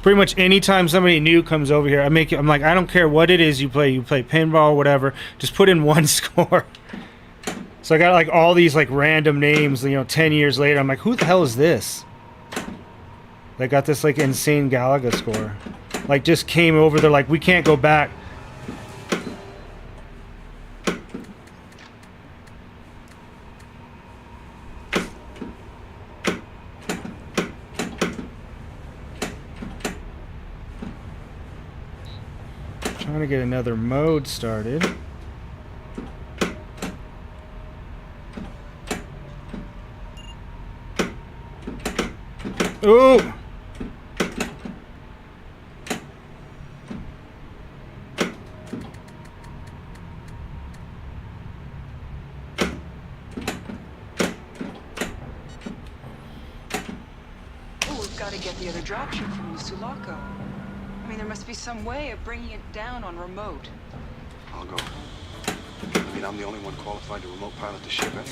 Pretty much anytime somebody new comes over here, I'm like, I don't care what it is you play pinball, whatever, just put in one score. So I got like all these like random names, 10 years later, I'm like, who the hell is this? They got this like insane Galaga score. Like just came over, they're like, we can't go back. Trying to get another mode started. Ooh! Oh, we've got to get the other dropship from the Sulaco. I mean, there must be some way of bringing it down on remote. I'll go. I mean, I'm the only one qualified to remote pilot the ship anyway.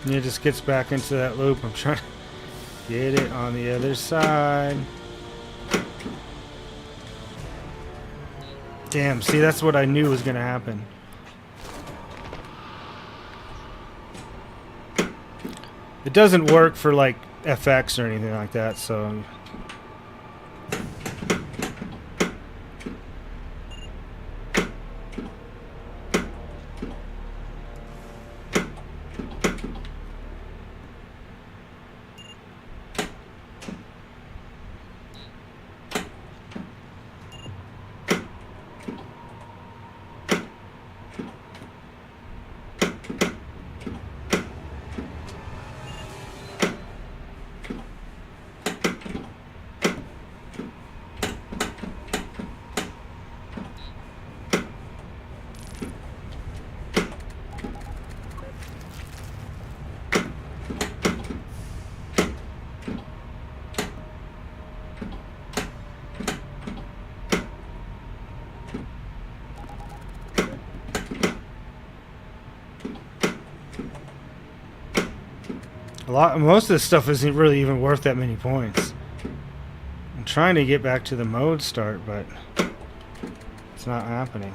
And it just gets back into that loop. I'm trying to get it on the other side. Damn, see, that's what I knew was gonna happen. It doesn't work for like FX or anything like that, so. Most of this stuff isn't really even worth that many points. I'm trying to get back to the mode start, but it's not happening.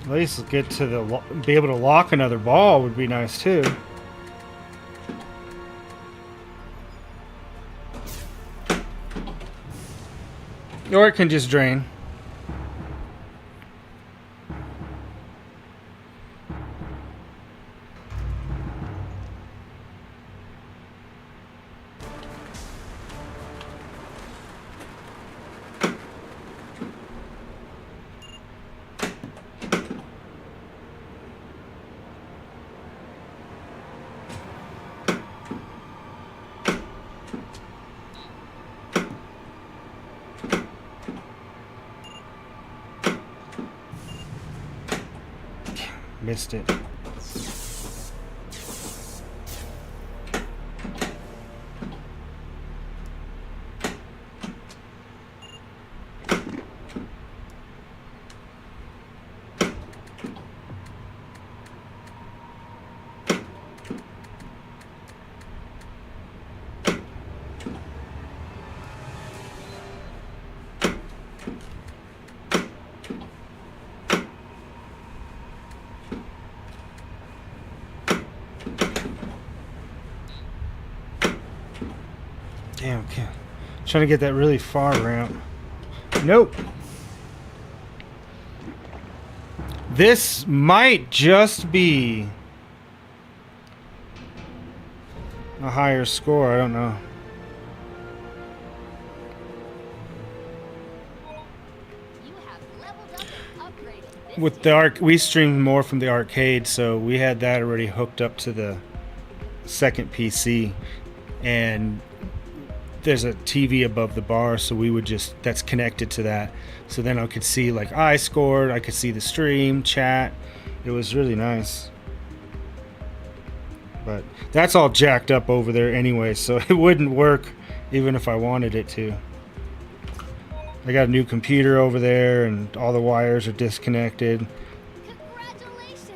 At least get to the be able to lock another ball would be nice too. Or it can just drain. Missed it. Damn, trying to get that really far ramp. Nope. This might just be a higher score. I don't know. You have leveled up and upgraded this With the we streamed more from the arcade, so we had that already hooked up to the second PC, and there's a TV above the bar, so we would just, that's connected to that, so then I could see like I scored, I could see the stream chat. It was really nice, but that's all jacked up over there anyway, so it wouldn't work even if I wanted it to. I got a new computer over there and all the wires are disconnected. Congratulations!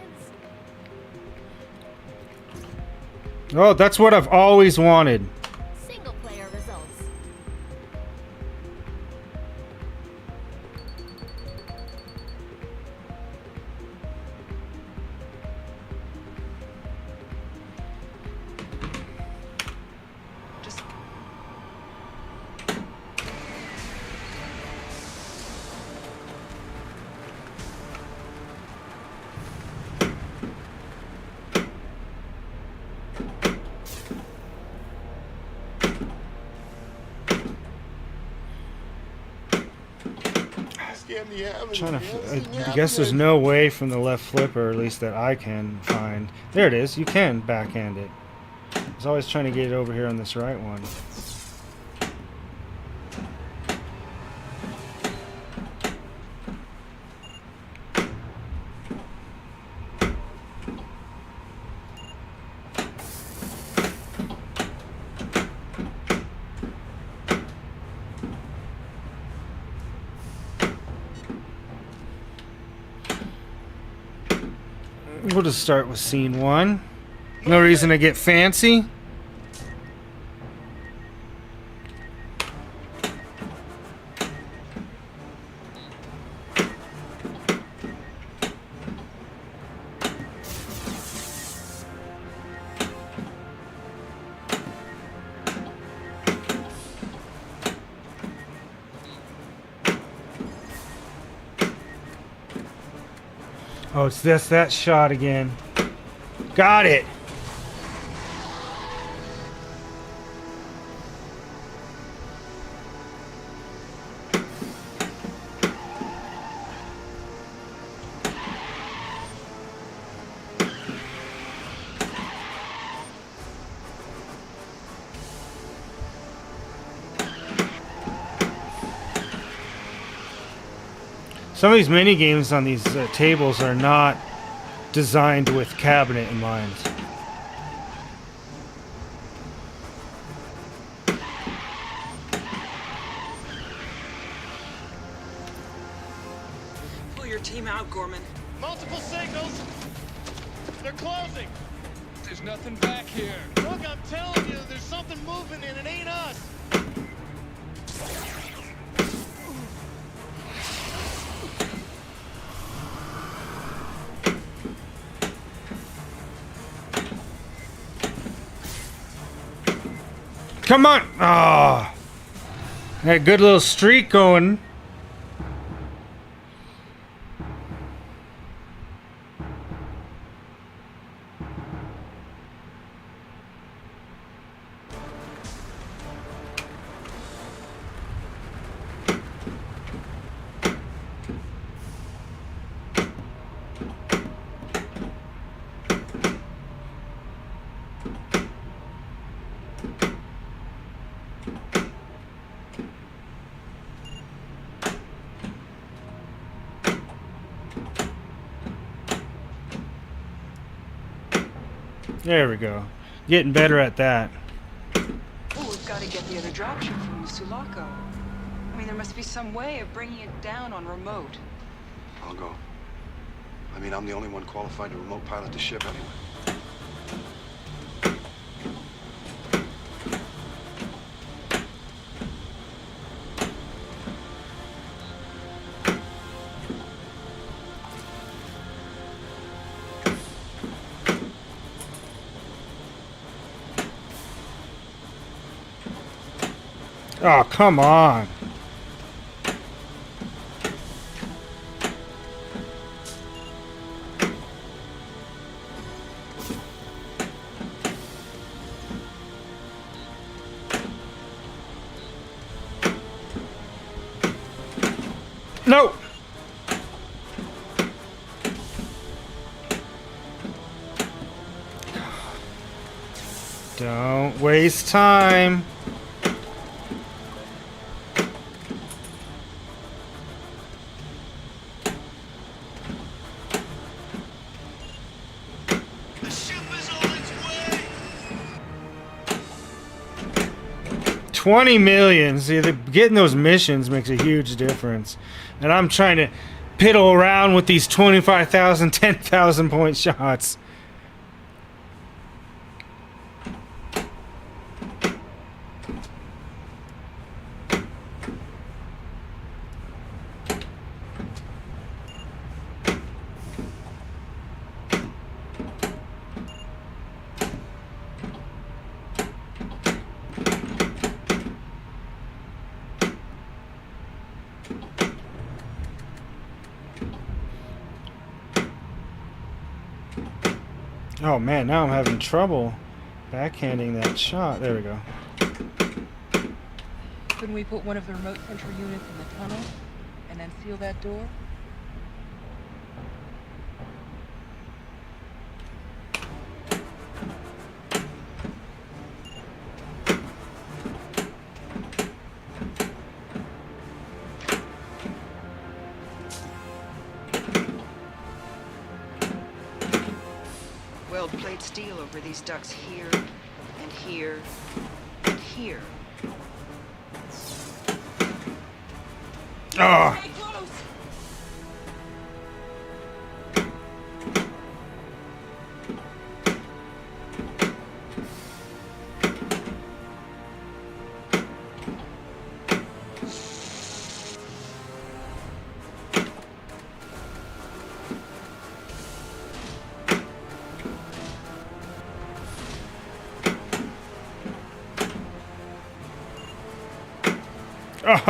Oh, that's what I've always wanted. Single player results. Just Trying to, I guess there's no way from the left flipper, at least that I can find. There it is. You can backhand it. I was always trying to get it over here on this right one. We'll just start with scene 1. No reason to get fancy. Oh, it's that shot again. Got it. Some of these mini games on these tables are not designed with cabinet in mind. Pull your team out, Gorman. Multiple signals. They're closing. There's nothing back here. Look, I'm telling you, there's something moving and it ain't us. Come on! Ah, had a good little streak going. There we go. Getting better at that. Oh, we've got to get the other dropship from the Sulaco. I mean, there must be some way of bringing it down on remote. I'll go. I mean, I'm the only one qualified to remote pilot the ship anyway. Oh, come on. No. Don't waste time. The ship is on its way. 20 million. See, getting those missions makes a huge difference. And I'm trying to piddle around with these 25,000, 10,000 point shots. Oh man, now I'm having trouble backhanding that shot. There we go. Couldn't we put one of the remote sentry units in the tunnel and then seal that door? Weld plate steel over these ducts here, and here, and here. Oh. Stay close! This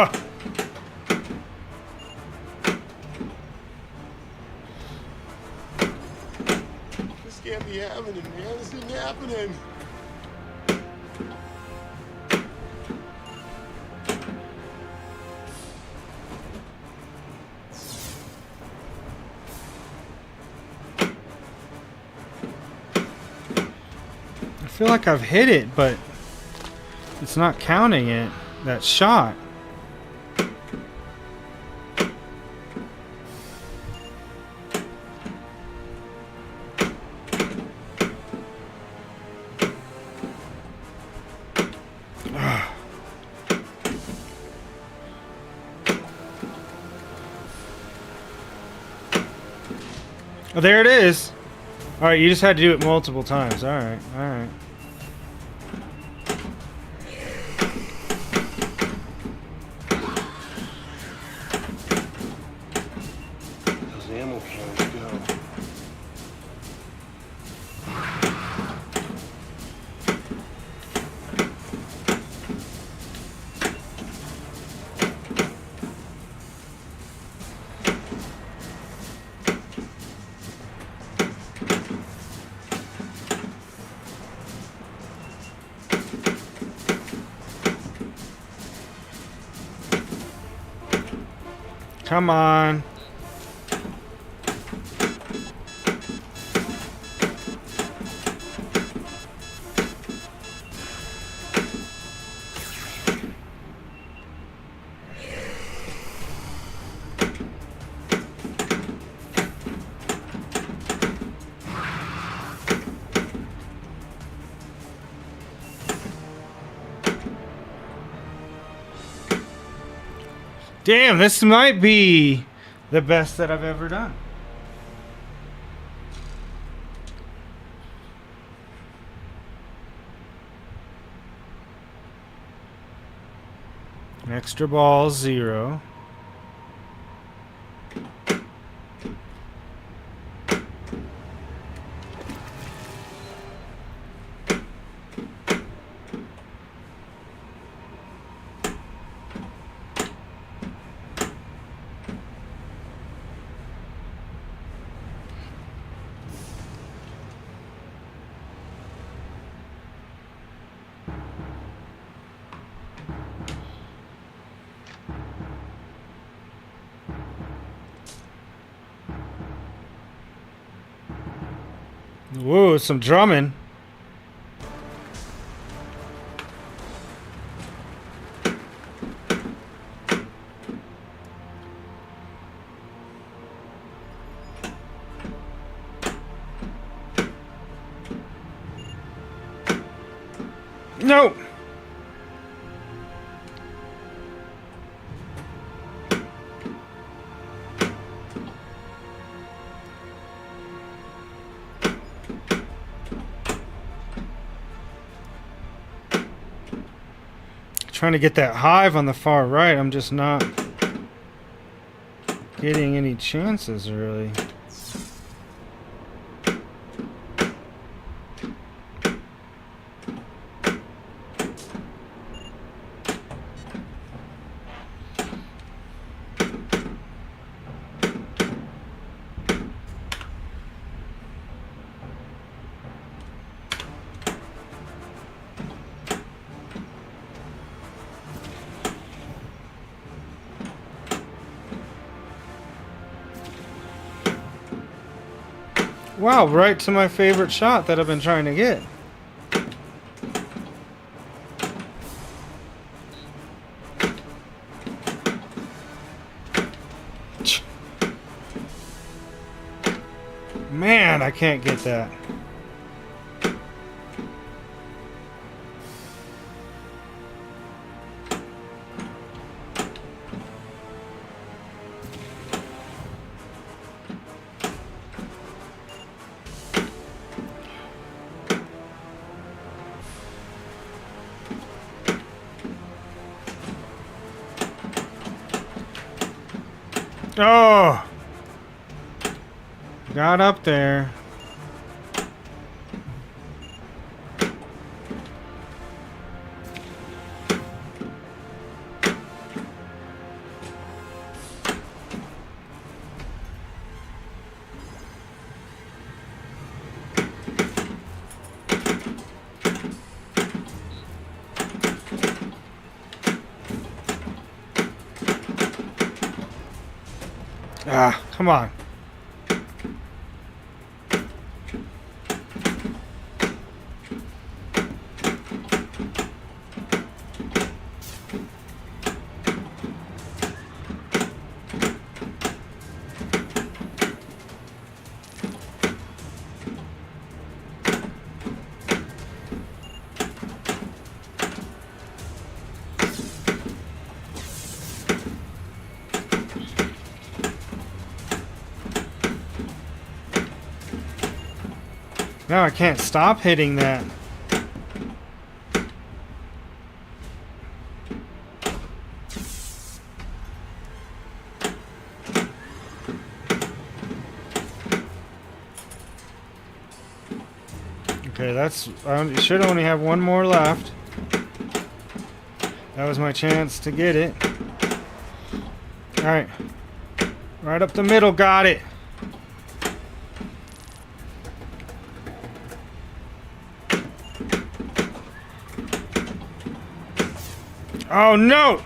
can't be happening, man. This isn't happening. I feel like I've hit it, but it's not counting it. That shot. Oh, there it is. All right, you just had to do it multiple times. All right, all right. Those ammo cans go. Come on. Damn, this might be the best that I've ever done. Extra ball 0. Whoa, some drumming. No. Trying to get that hive on the far right. I'm just not getting any chances, really. Wow, right to my favorite shot that I've been trying to get. Man, I can't get that. Oh! Got up there. Ah, come on. No, I can't stop hitting that. Okay, that's... I should only have one more left. That was my chance to get it. Alright. Right up the middle, got it. Oh no!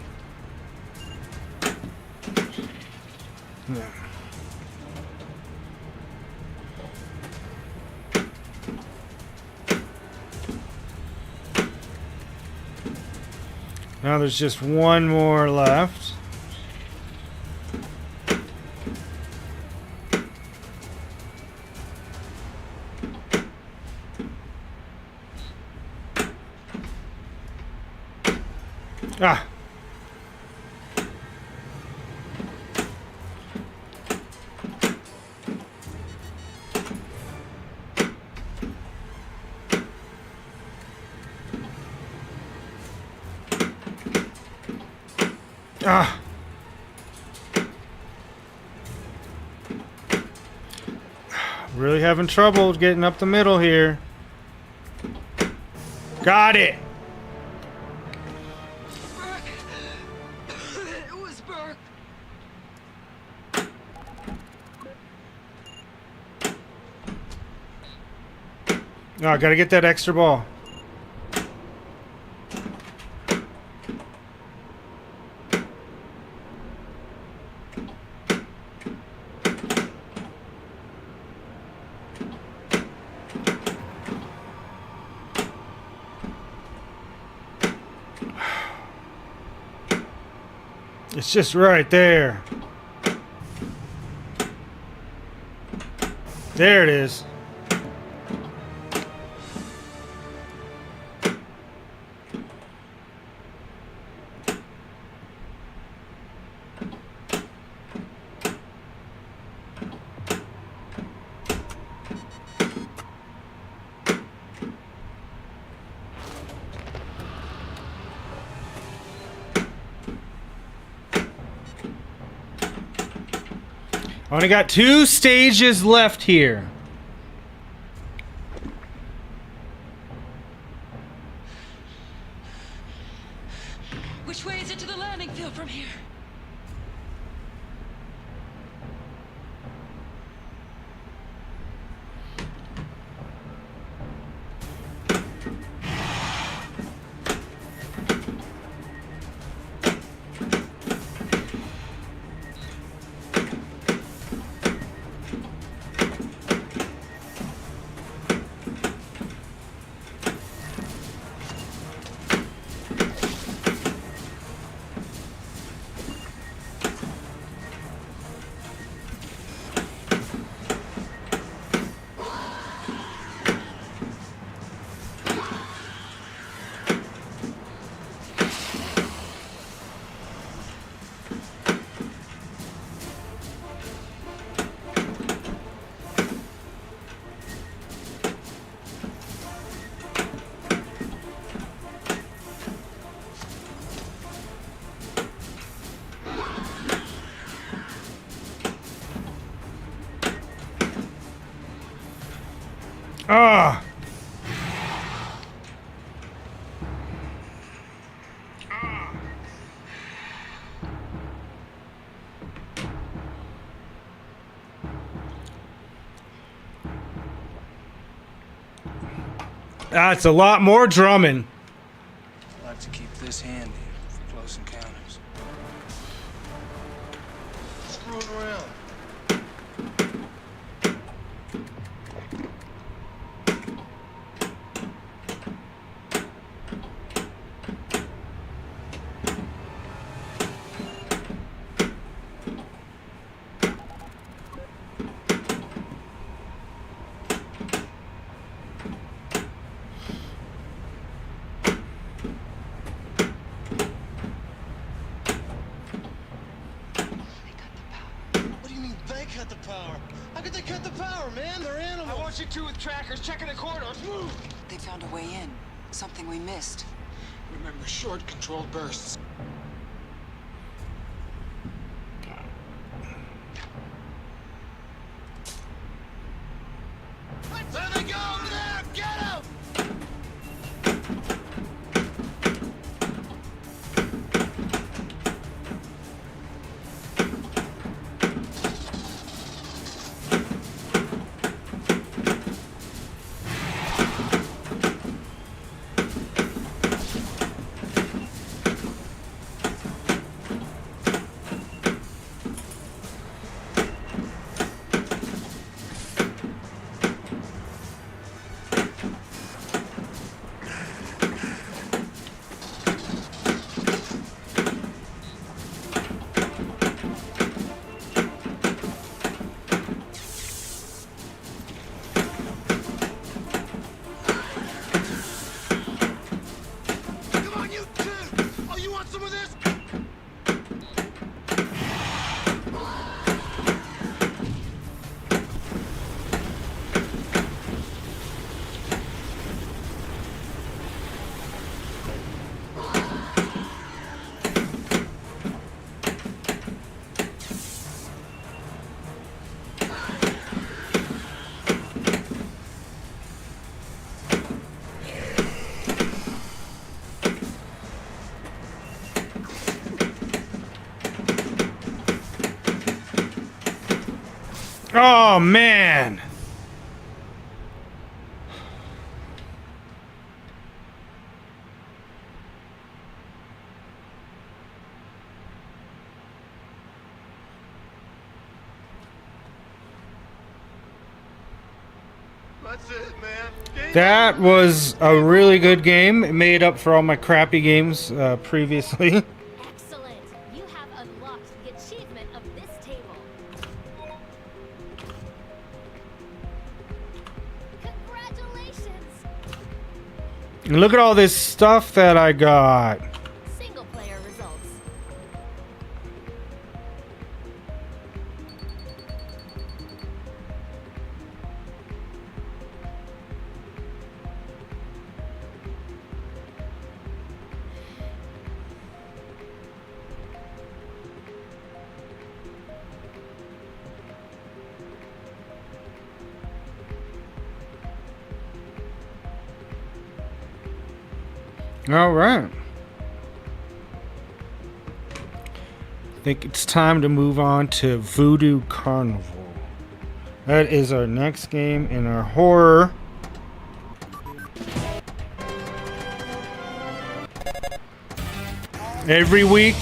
Yeah. Now there's just one more left. Ah. Ah. Really having trouble getting up the middle here. Got it. It was Burke. Oh, I gotta get that extra ball. It's just right there. There it is. Only got 2 stages left here. Which way is it to the landing field from here? Ah. That's a lot more drumming. I like to keep this handy for close encounters. Screwing around. cut the power. How could they cut the power, man? They're animals. I want you two with trackers checking the corridors. Move! They found a way in. Something we missed. Remember, short, controlled bursts. There they go over there! Get them! Come on, you two! Oh, you want some of this? Oh man. That's it, man. Game That over, was a really good game. It made up for all my crappy games previously. Excellent. You have unlocked the achievement of this table. Congratulations. And look at all this stuff that I got. Single player results. All right. I think it's time to move on to Voodoo Carnival. That is our next game in our horror. Every week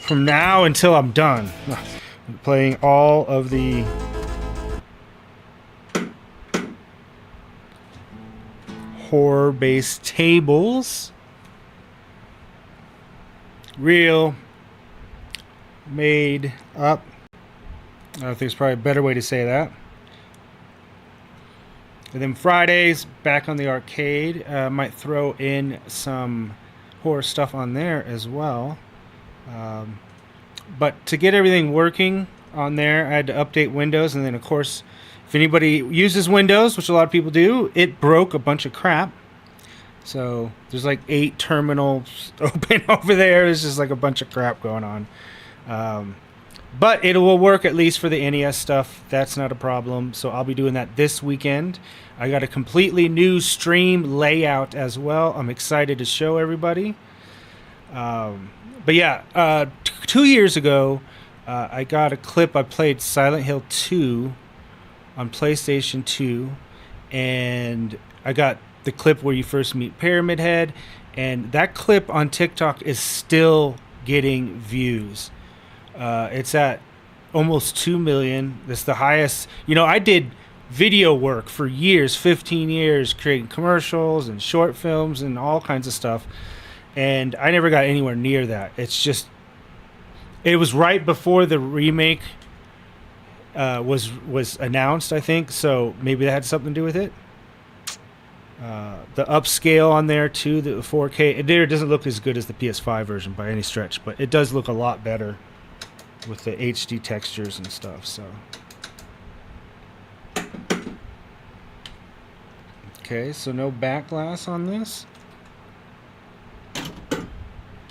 from now until I'm done, I'm playing all of the horror-based tables. Real, made up. I don't think there's probably a better way to say that. And then Fridays, back on the arcade. Might throw in some horror stuff on there as well. But to get everything working on there, I had to update Windows. And then, of course, if anybody uses Windows, which a lot of people do, it broke a bunch of crap. So there's like 8 terminals open over there. There's just like a bunch of crap going on. But it will work at least for the NES stuff. That's not a problem. So I'll be doing that this weekend. I got a completely new stream layout as well. I'm excited to show everybody. But yeah, 2 years ago, I got a clip. I played Silent Hill 2 on PlayStation 2. And I got the clip where you first meet Pyramid Head. And that clip on TikTok is still getting views. It's at almost 2 million. That's the highest. You know, I did video work for years, 15 years, creating commercials and short films and all kinds of stuff. And I never got anywhere near that. It's just, it was right before the remake was announced, I think. So maybe that had something to do with it. The upscale on there too, the 4K. It doesn't look as good as the PS5 version by any stretch, but it does look a lot better. with the HD textures and stuff. So okay, so no back glass on this.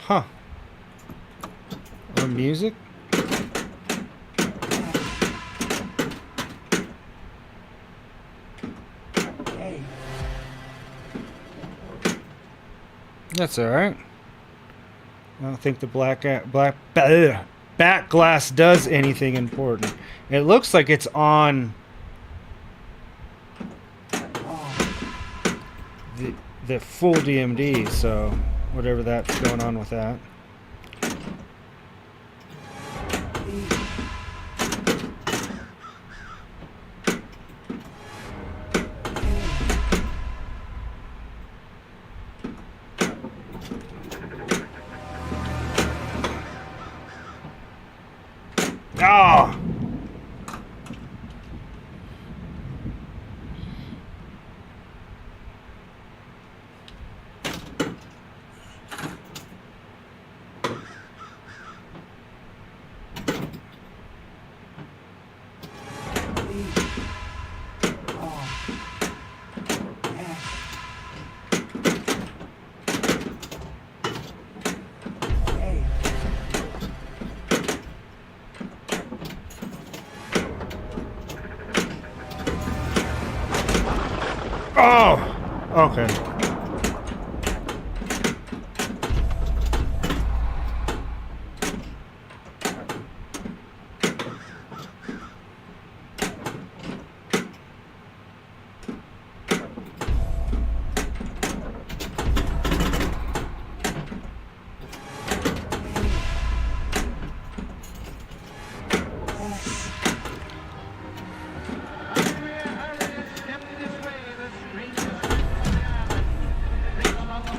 Huh. Or music. That's all right. I don't think the back glass does anything important. It looks like it's on the full DMD, so whatever that's going on with that. Ah! Oh! Okay.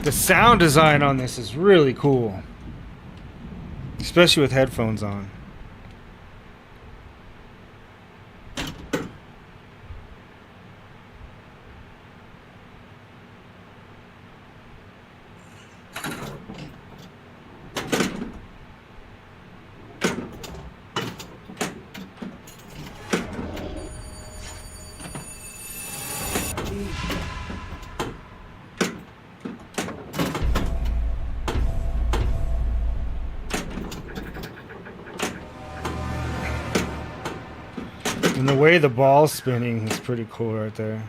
The sound design on this is really cool, especially with headphones on. And the way the ball's spinning is pretty cool right there.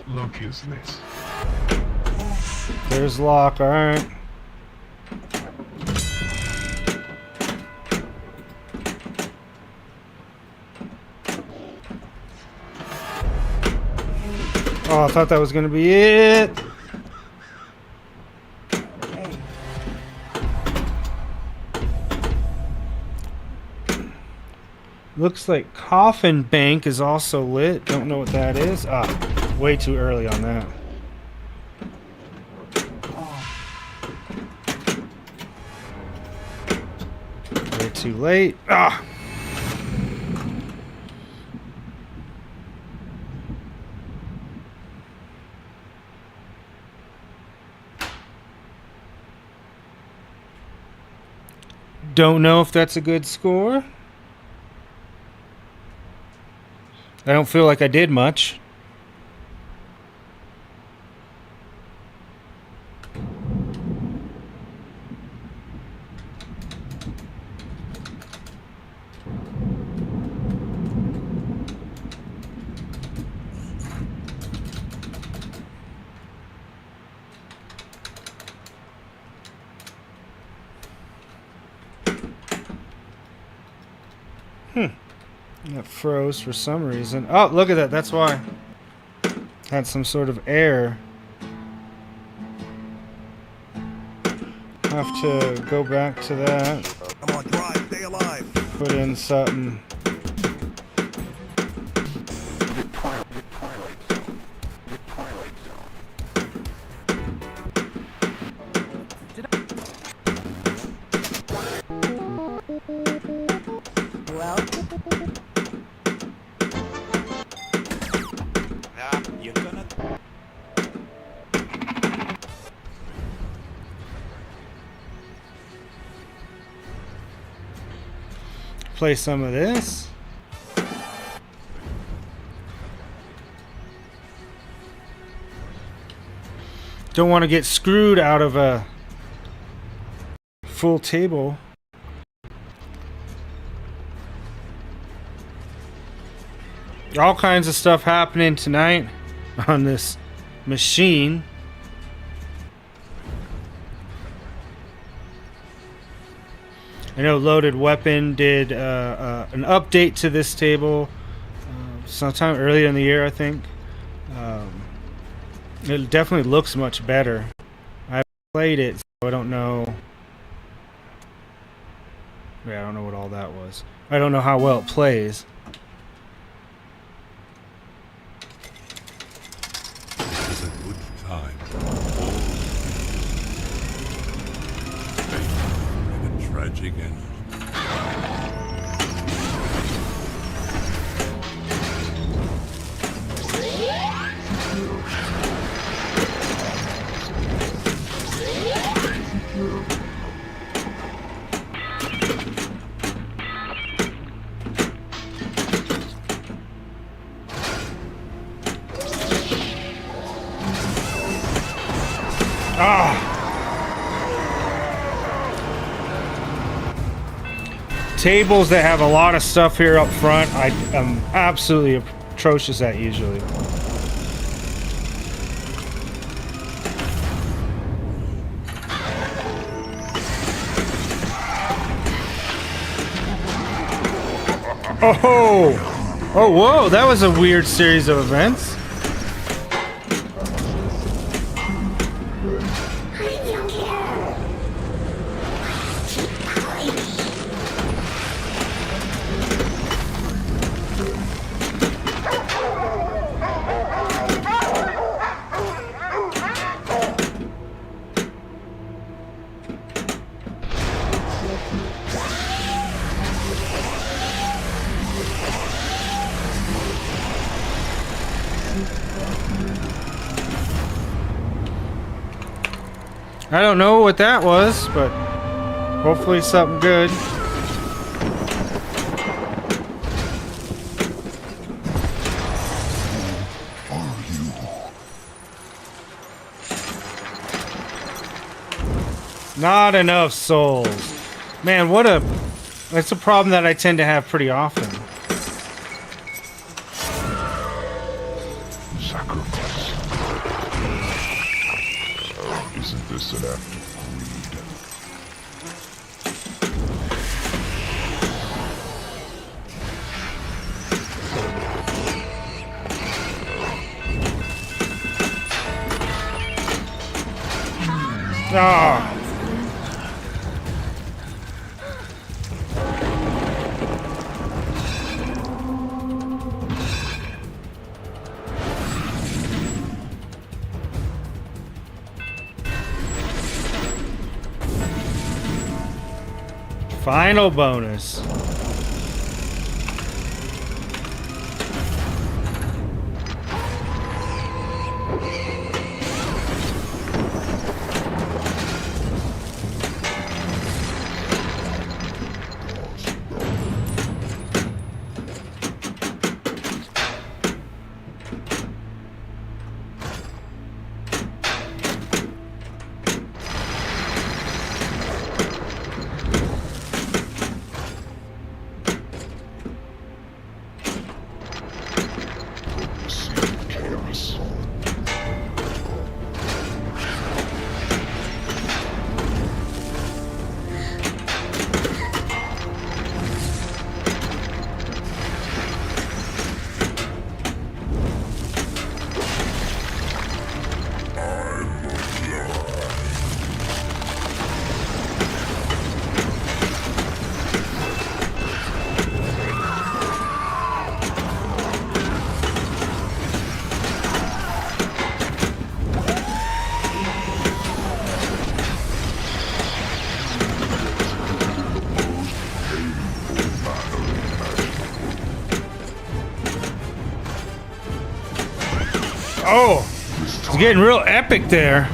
Look is this. There's lock, alright. Oh, I thought that was gonna be it. Looks like Coffin Bank is also lit. Don't know what that is. Ah, way too early on that. Way too late. Ah! Don't know if that's a good score. I don't feel like I did much. That froze for some reason. Oh, look at that. That's why. Had some sort of error. Have to go back to that. Come on, drive, stay alive. Put in something. Play some of this. Don't want to get screwed out of a full table. All kinds of stuff happening tonight on this machine. I know Loaded Weapon did an update to this table sometime earlier in the year, I think. It definitely looks much better. I played it, so I don't know. Yeah, I don't know what all that was. I don't know how well it plays. It's a good time. And a tragic end. Tables that have a lot of stuff here up front, I am absolutely atrocious at usually. Oh! Oh, whoa, that was a weird series of events. I don't know what that was, but hopefully something good. Not enough souls. Man, that's a problem that I tend to have pretty often. Sacrifice. Isn't this an act of greed? Ah. Final bonus. Oh, it's getting real epic there.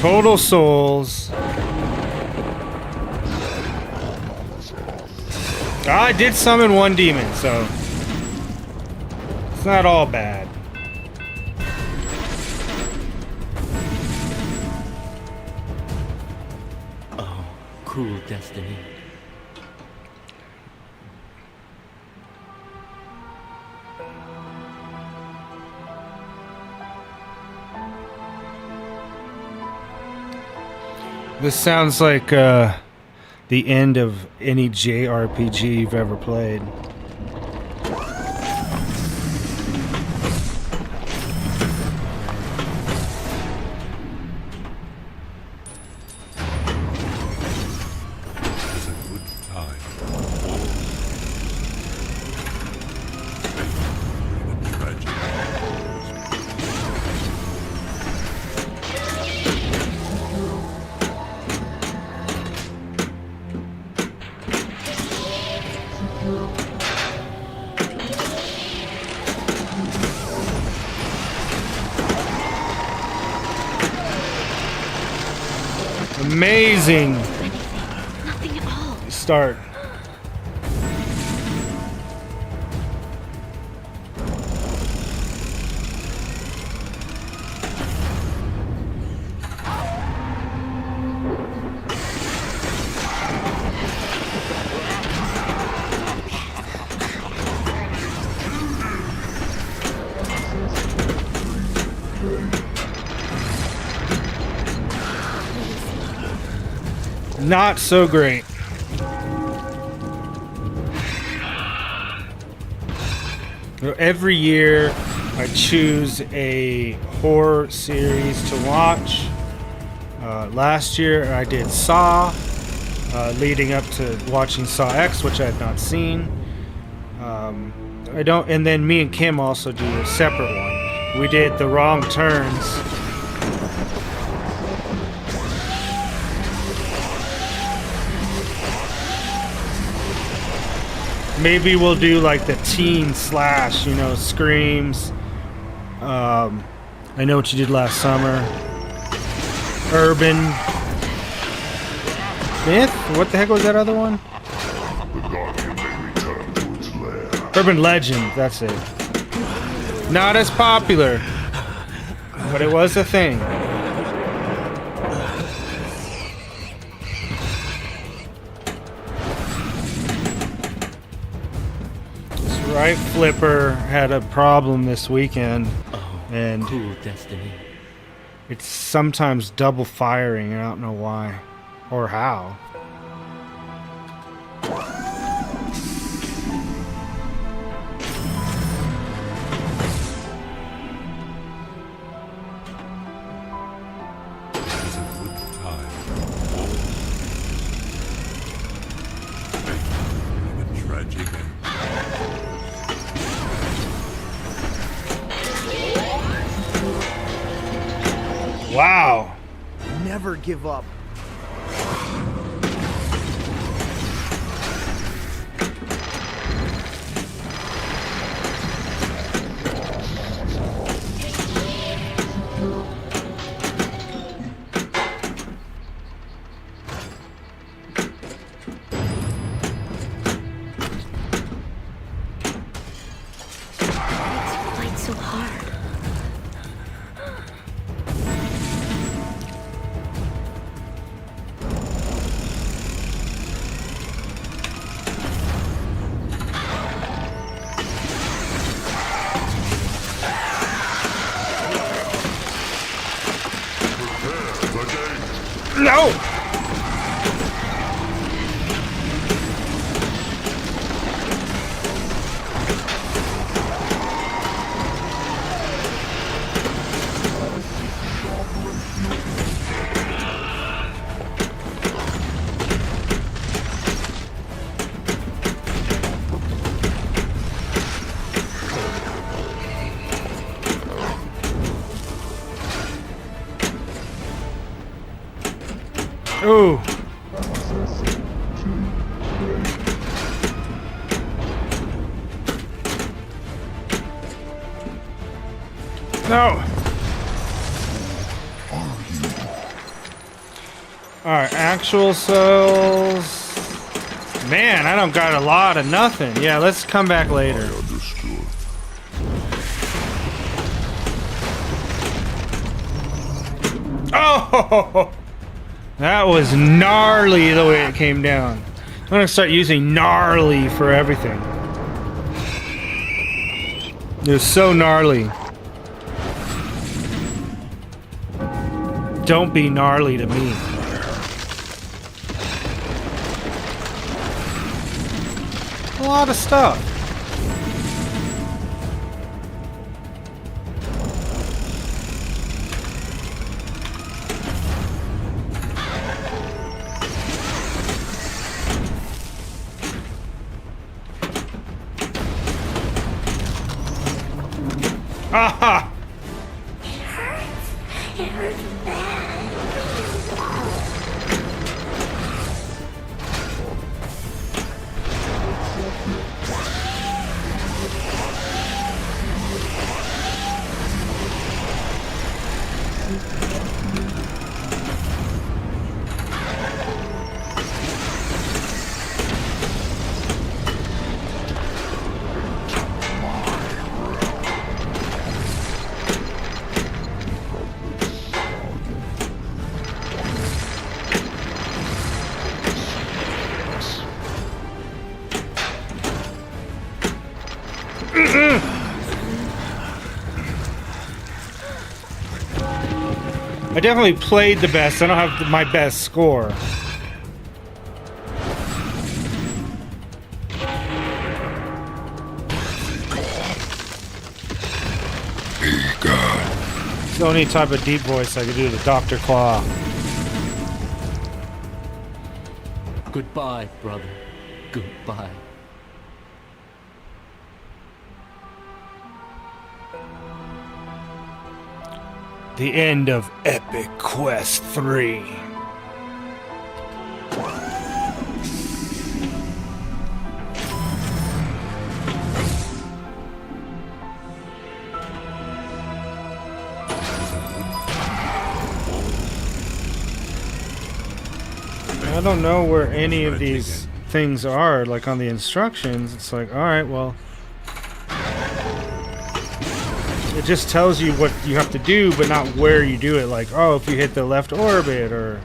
Total Souls. I did summon one demon, so it's not all bad. Oh, cruel destiny. This sounds like the end of any JRPG you've ever played. It's a good time. All tragic. Amazing Nothing at all. start. Not so great. Every year I choose a horror series to watch. Last year I did Saw, leading up to watching Saw X, which I had not seen. And then me and Kim also do a separate one. We did The Wrong Turns. Maybe we'll do like the teen slash, you know, Screams. I Know What You Did Last Summer. Urban Myth? What the heck was that other one? The Guardian may return to its lair. Urban Legend, that's it. Not as popular, but it was a thing. Right Flipper had a problem this weekend, and Cruel destiny. it's sometimes double firing, and I don't know why or how. It's a good time. All a tragic end. Wow. Never give up. Fight so hard. No! Ooh. No. Alright, actual cells. Man, I don't got a lot of nothing. Yeah, let's come back later. Understood. Oh! That was gnarly the way it came down. I'm gonna start using gnarly for everything. It was so gnarly. Don't be gnarly to me. A lot of stuff. Aha! I definitely played the best. I don't have my best score. It's the only type of deep voice I could do, the Dr. Claw. Goodbye, brother. Goodbye. The end of Epic Quest 3. I don't know where any of these things are, like on the instructions. It's like, alright, well... It just tells you what you have to do, but not where you do it. Like, oh, if you hit the left orbit, or...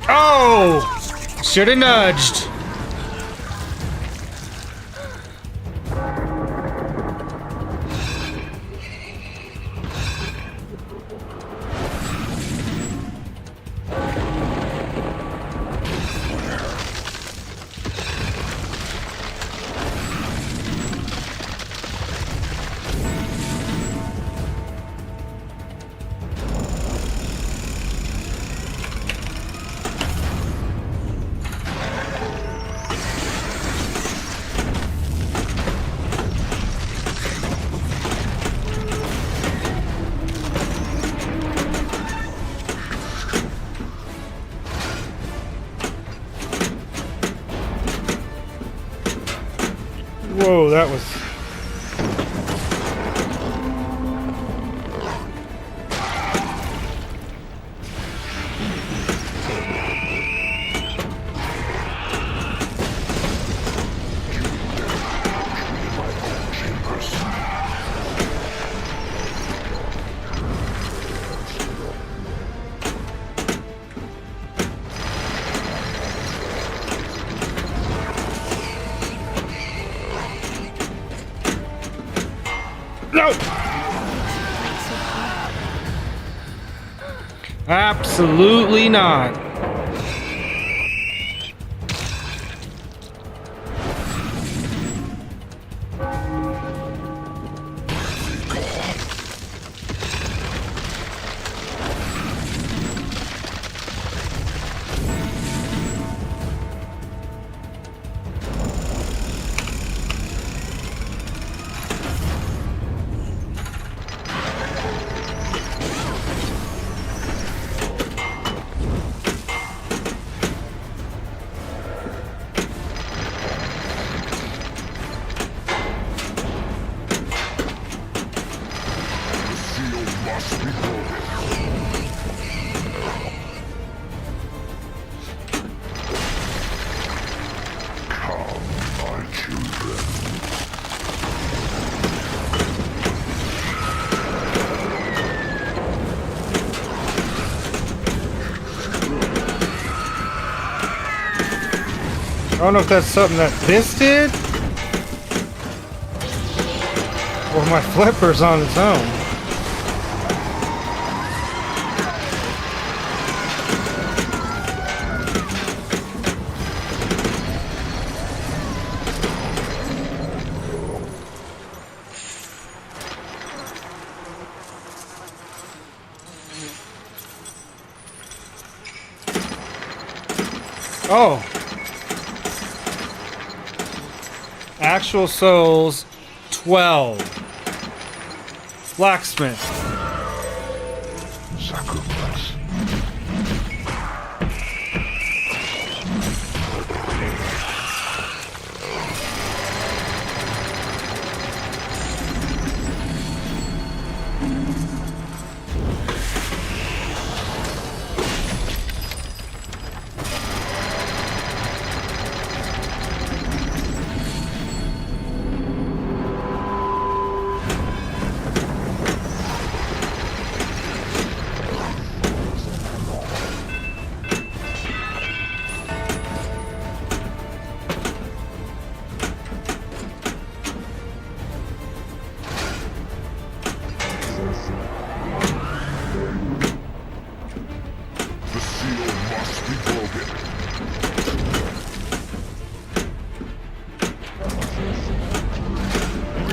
Oh! Should've nudged. Whoa, that was... No! Absolutely not. I don't know if that's something that this did, or my flipper's on its own. Oh. Actual souls, 12. Blacksmith. Sacrifice. The seal must be broken.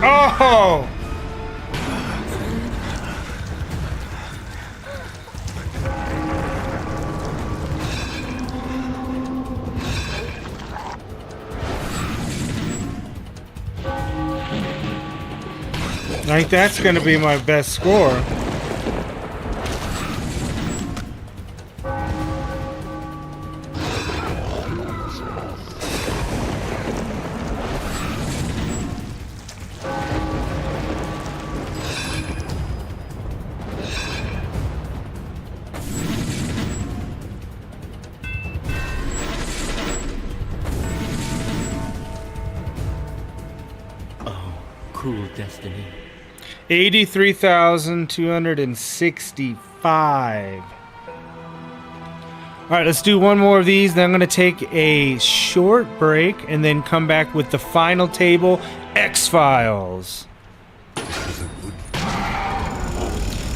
Oh! I think that's going to be my best score. Cruel destiny. 83,265. All right, let's do one more of these. Then I'm going to take a short break and then come back with the final table, X-Files. I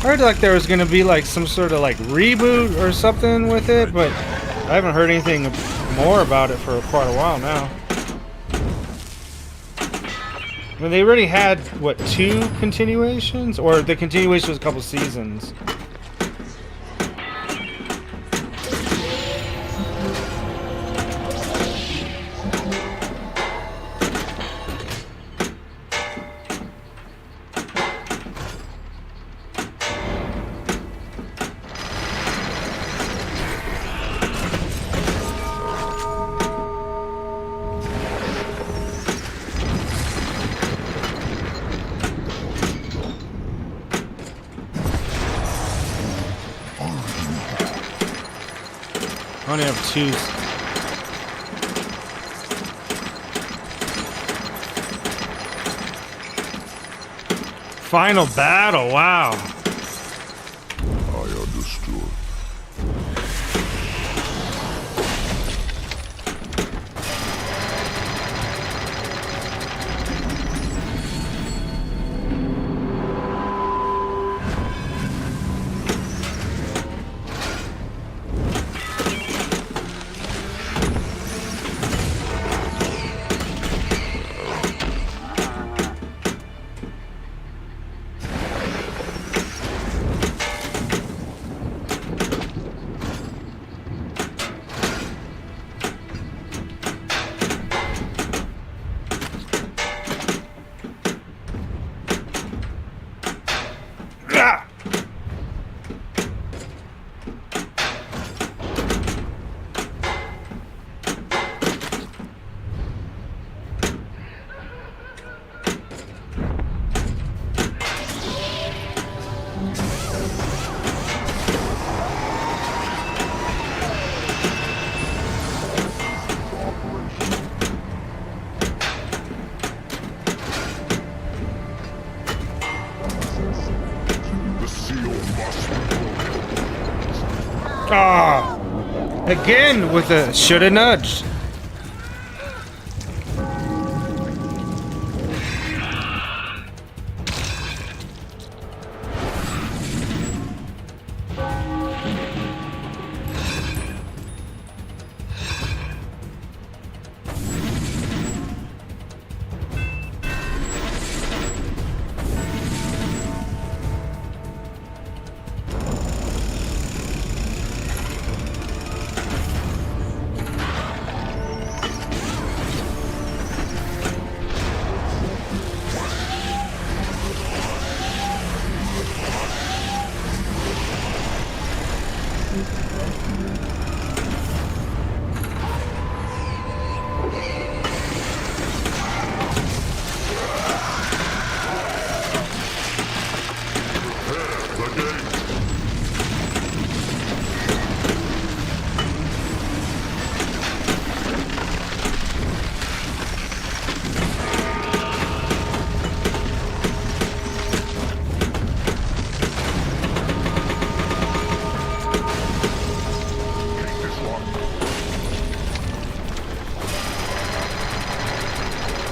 heard like there was going to be like some sort of like reboot or something with it, but I haven't heard anything more about it for quite a while now. I mean, they already had, what, 2 continuations? Or the continuation was a couple seasons. I only have 2. Final battle, wow. I understood. Ah! Again with a shoulda nudged.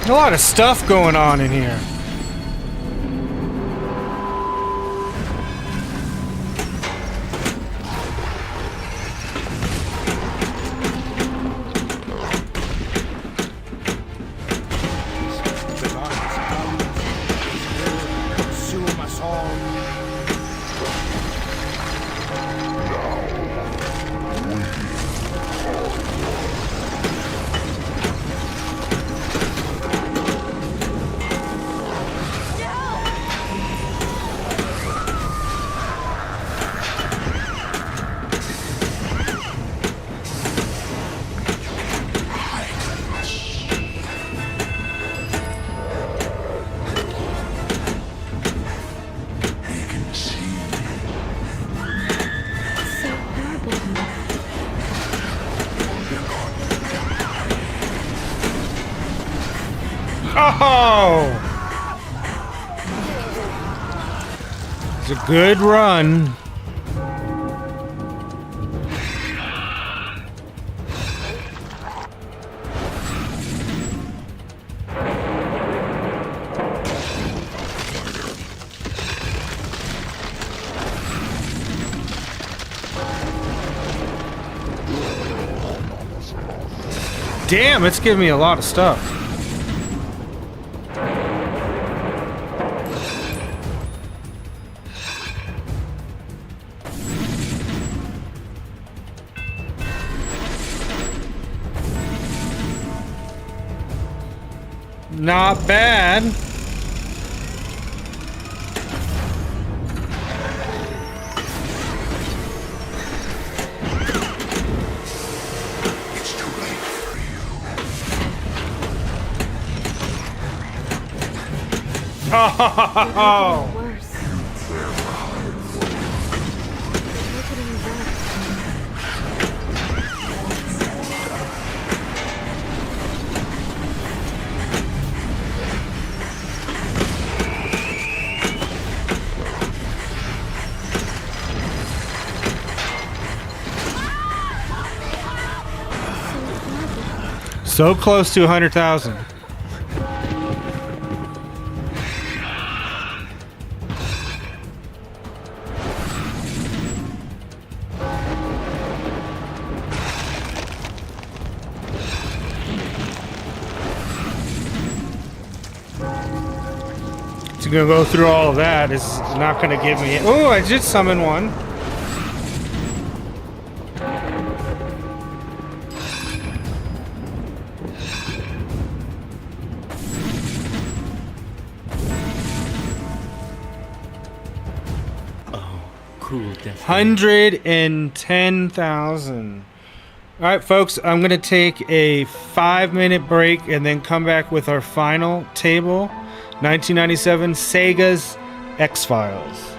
A lot of stuff going on in here. Oh! It's a good run. Damn, it's giving me a lot of stuff. Not bad. It's too late for you. Oh! So close to 100,000. To go through all of that is not going to give me. Oh, I did summon one. Cruel destiny. 110,000. All right, folks, I'm going to take a 5-minute break and then come back with our final table. 1997 Sega's X-Files.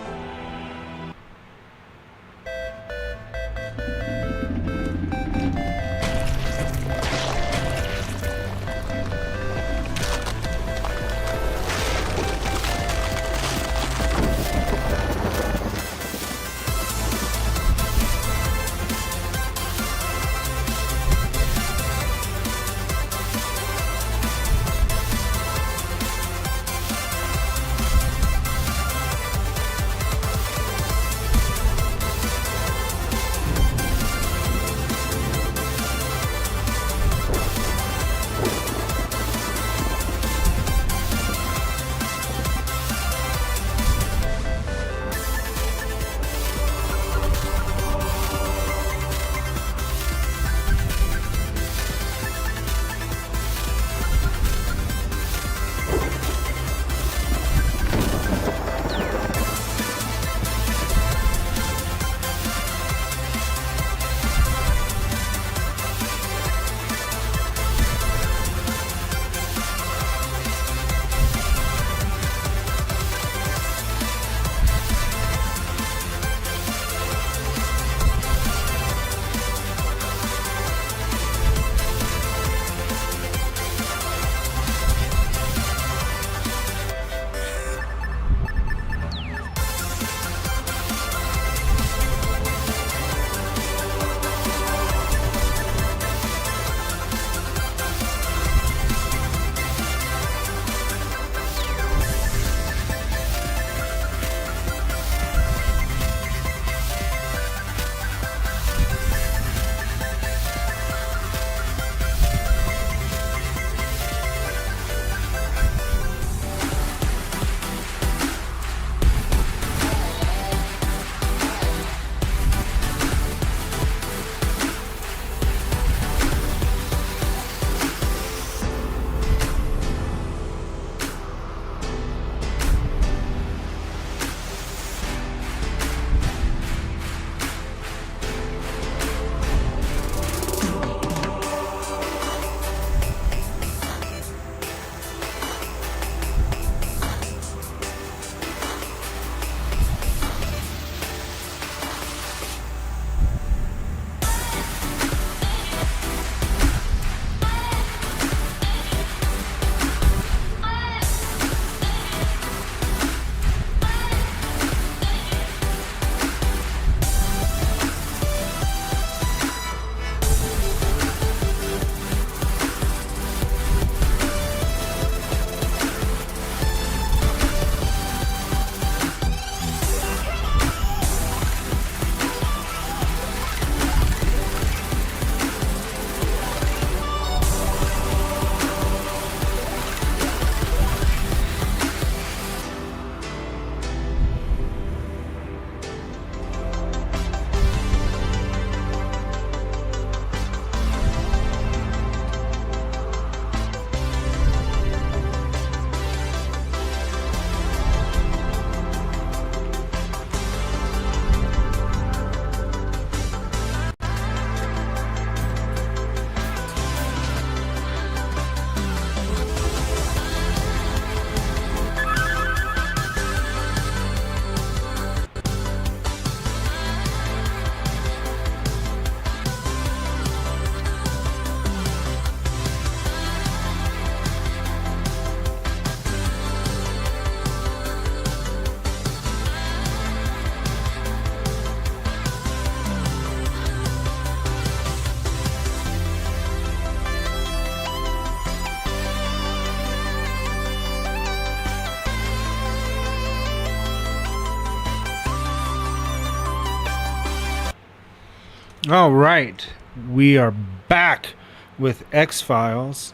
All right, we are back with X-Files.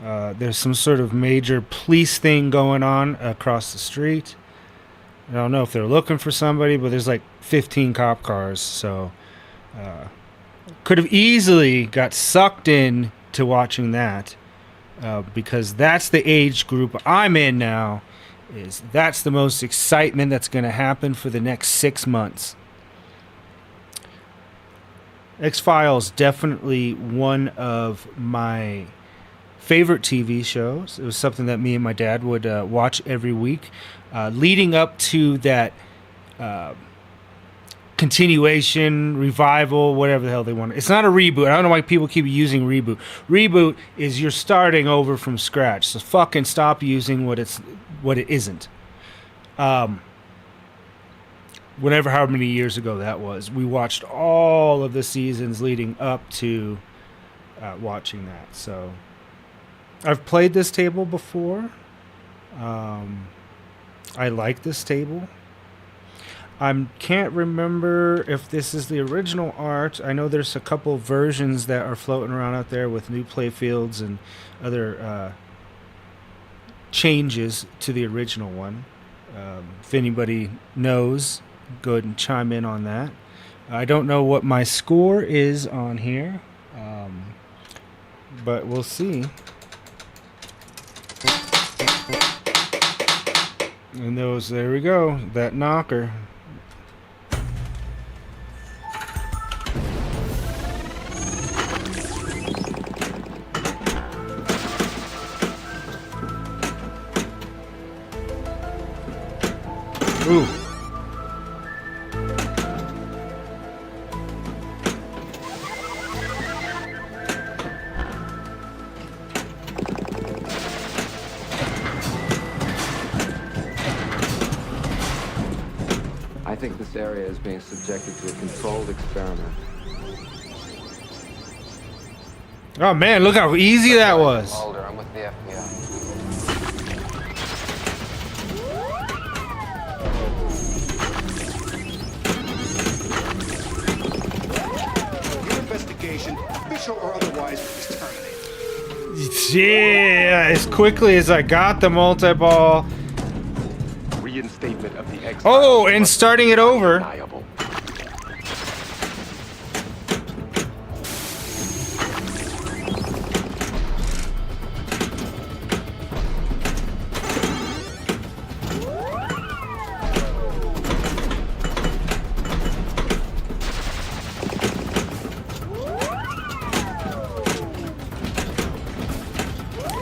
There's some sort of major police thing going on across the street. I don't know if they're looking for somebody, but there's like 15 cop cars, so could have easily got sucked in to watching that, because that's the age group I'm in now. That's the most excitement that's going to happen for the next 6 months. X-Files, definitely one of my favorite TV shows. It was something that me and my dad would watch every week, leading up to that continuation, revival, whatever the hell they want. It's not a reboot. I don't know why people keep using reboot. Reboot is you're starting over from scratch. So fucking stop using what it isn't. Whatever, how many years ago that was, we watched all of the seasons leading up to watching that. So I've played this table before. I like this table. I can't remember if this is the original art. I know there's a couple versions that are floating around out there with new playfields and other changes to the original one. If anybody knows, go ahead and chime in on that. I don't know what my score is on here, but we'll see. And there we go, that knocker. Ooh. I think this area is being subjected to a controlled experiment. Oh man, look how easy that was. Mulder, I'm with the FBI. Your investigation, official or otherwise, is terminated. Yeah, as quickly as I got the multi-ball. Reinstatement of the X. Oh, and starting it over.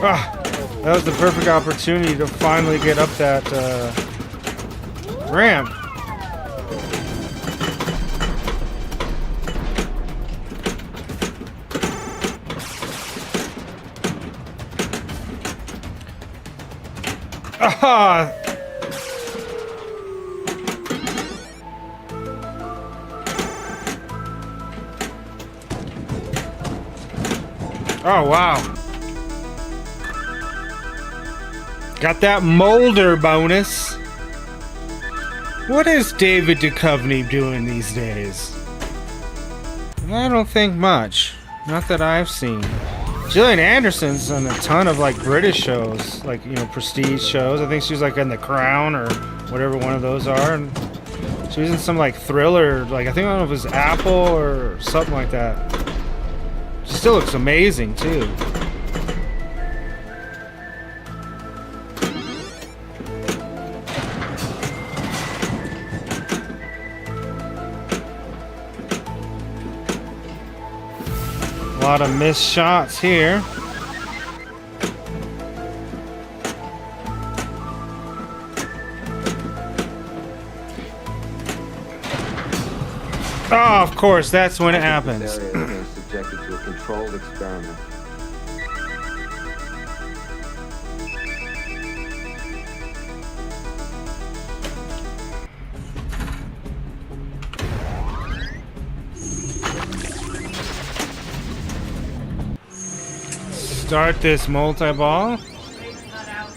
Ah, that was the perfect opportunity to finally get up that ramp. Ah. Oh, wow. Got that Mulder bonus. What is David Duchovny doing these days? I don't think much. Not that I've seen. Gillian Anderson's on a ton of like British shows, like, you know, prestige shows. I think she was like in The Crown or whatever one of those are. And she was in some like thriller, like I think, I don't know if it was Apple or something like that. She still looks amazing too. A lot of missed shots here. Oh, of course, that's when it happens. This area is being subjected to a controlled experiment. Start this multi-ball. Raven's not out.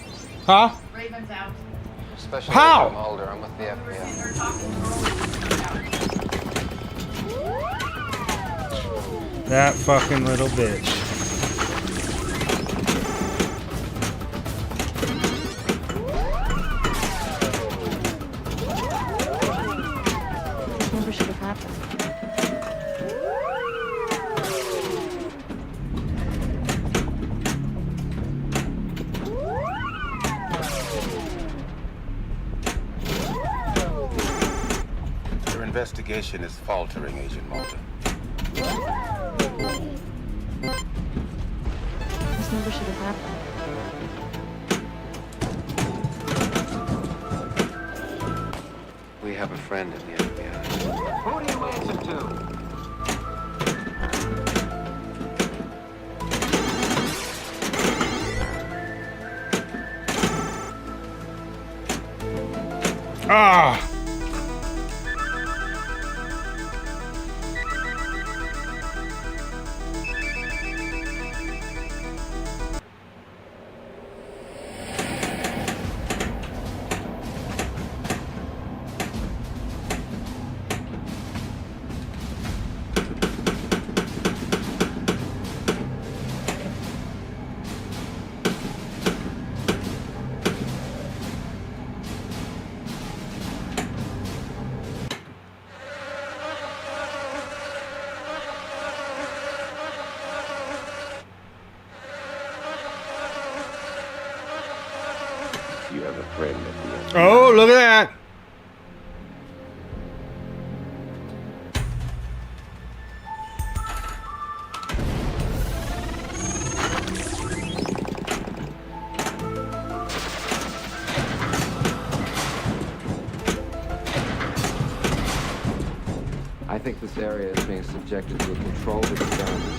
Huh? Raven's out. Special How? Agent Mulder, I'm with the FBI. They're talking to That fucking little bitch. This never should have happened. Your investigation is faltering, Agent Mulder. This never should have happened. We have a friend in the FBI. Who do you answer to? Ah! You have a friend at the end. Oh, look at that! I think this area is being subjected to a controlled experiment.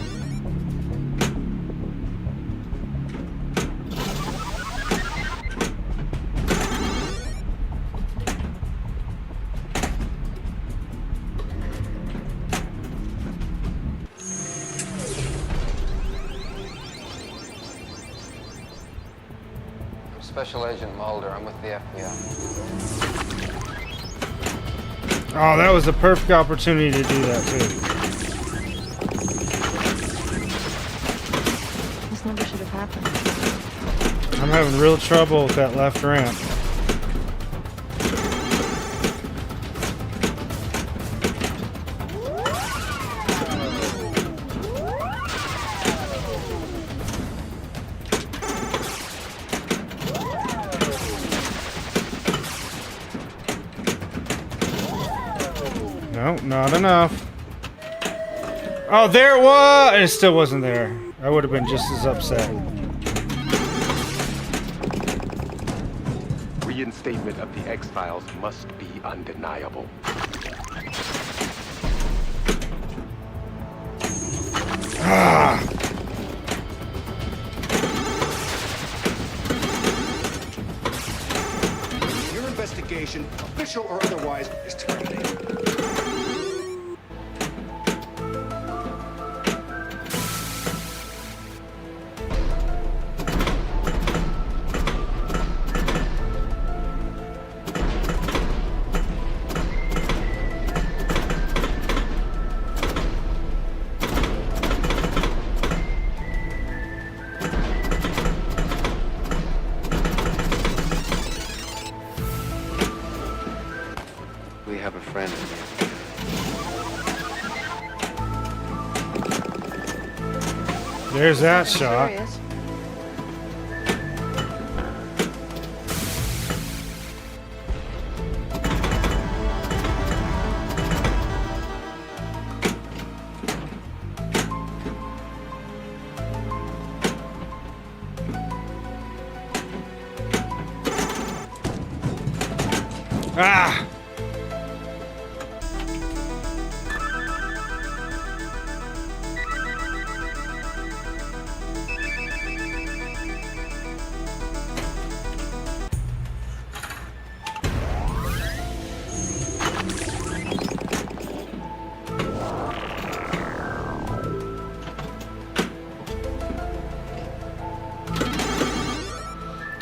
I'm Special Agent Mulder. I'm with the FBI. Oh, that was the perfect opportunity to do that too. This never should have happened. I'm having real trouble with that left ramp. No, not enough. Oh, there it was! It still wasn't there. I would have been just as upset. Reinstatement of the X-Files must be undeniable. Ah! Your investigation, official or otherwise, is terminated. We have a friend in the FBI. There's that shot. Serious. Ah!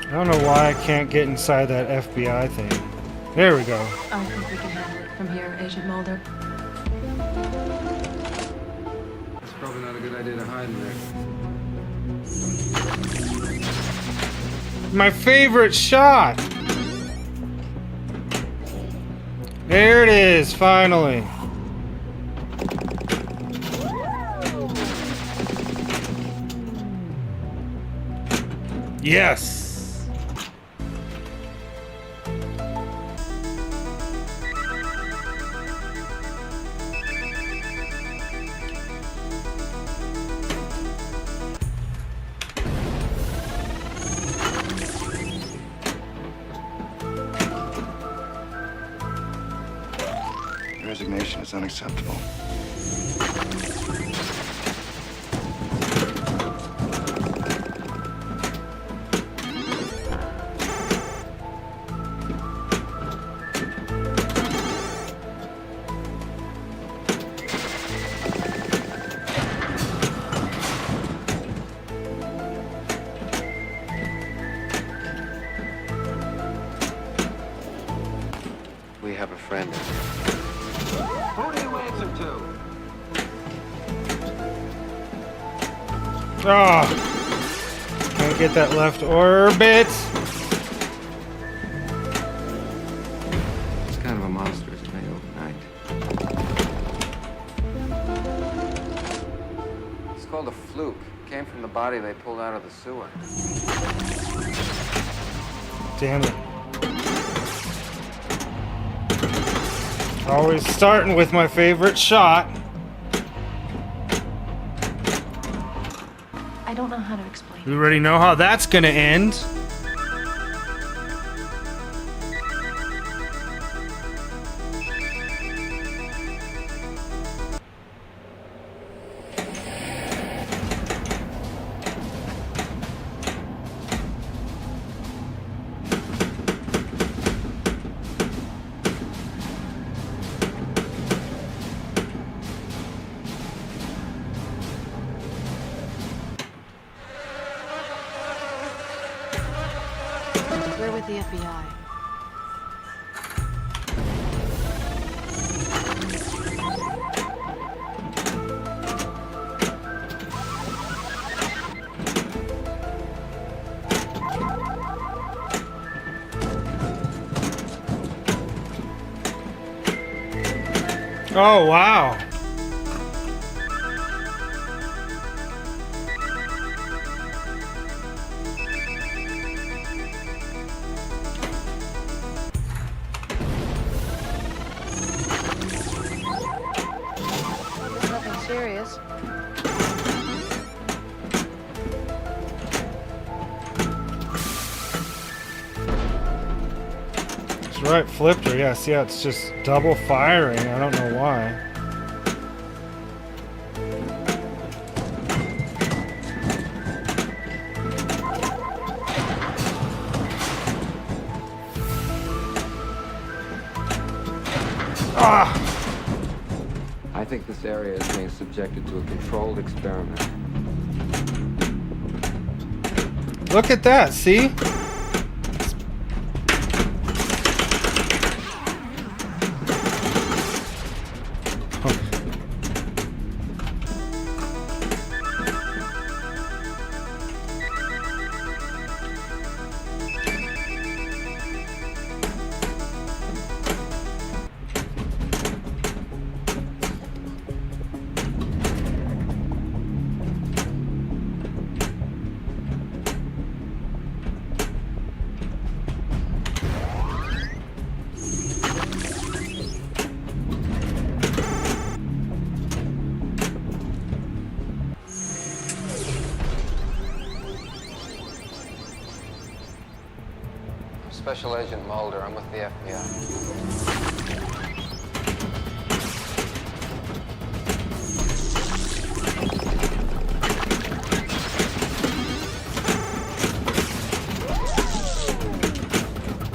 I don't know why I can't get inside that FBI thing. There we go. I think we can handle it from here, Agent Mulder. This program Probably not a good idea to hide in there. My favorite shot! There it is, finally. Yes! Resignation is unacceptable. We have a friend. Who do you answer to? Ah! Can't get that left orbit. He's kind of a monster, isn't he, overnight? It's called a fluke. Came from the body they pulled out of the sewer. Damn it. Always starting with my favorite shot. I don't know how to explain. We already know how that's gonna end. We're with the FBI. Oh, wow. Nothing serious. That's right, flipped her. Yes, yeah, it's just double firing. I don't know why. Ah! I think this area is being subjected to a controlled experiment. Look at that, see? Special Agent Mulder, I'm with the FBI.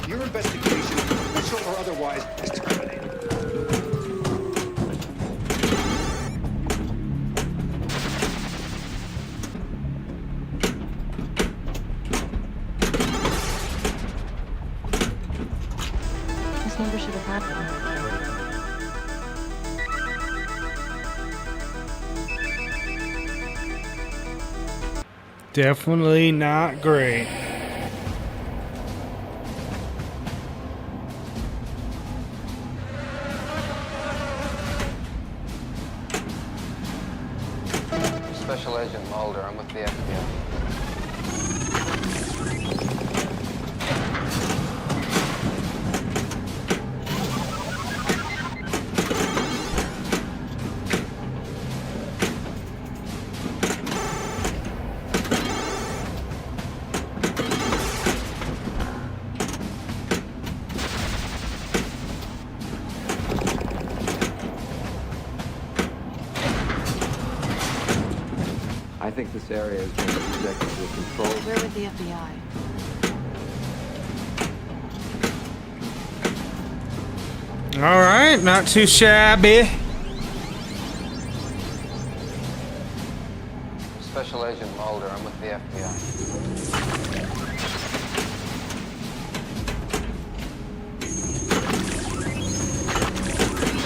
Your investigation, official or otherwise, is terminated. This never should have happened. Definitely not great. Special Agent Mulder, I'm with the FBI. I think this area is being subjected to a control. We're with the FBI. All right, not too shabby. Special Agent Mulder, I'm with the FBI.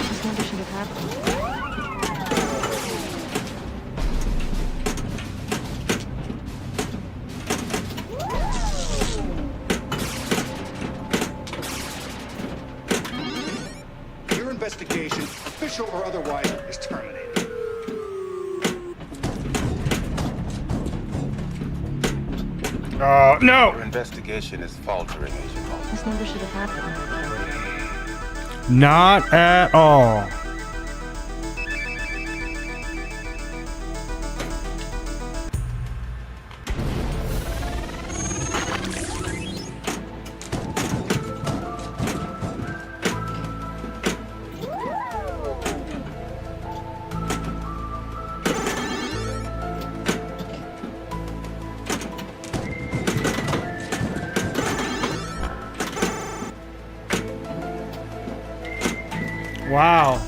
This never should have happened. Your investigation, official or otherwise, is terminated. Oh, no! Your investigation is faltering, Agent Mulder. This never should have happened. Not at all. Wow.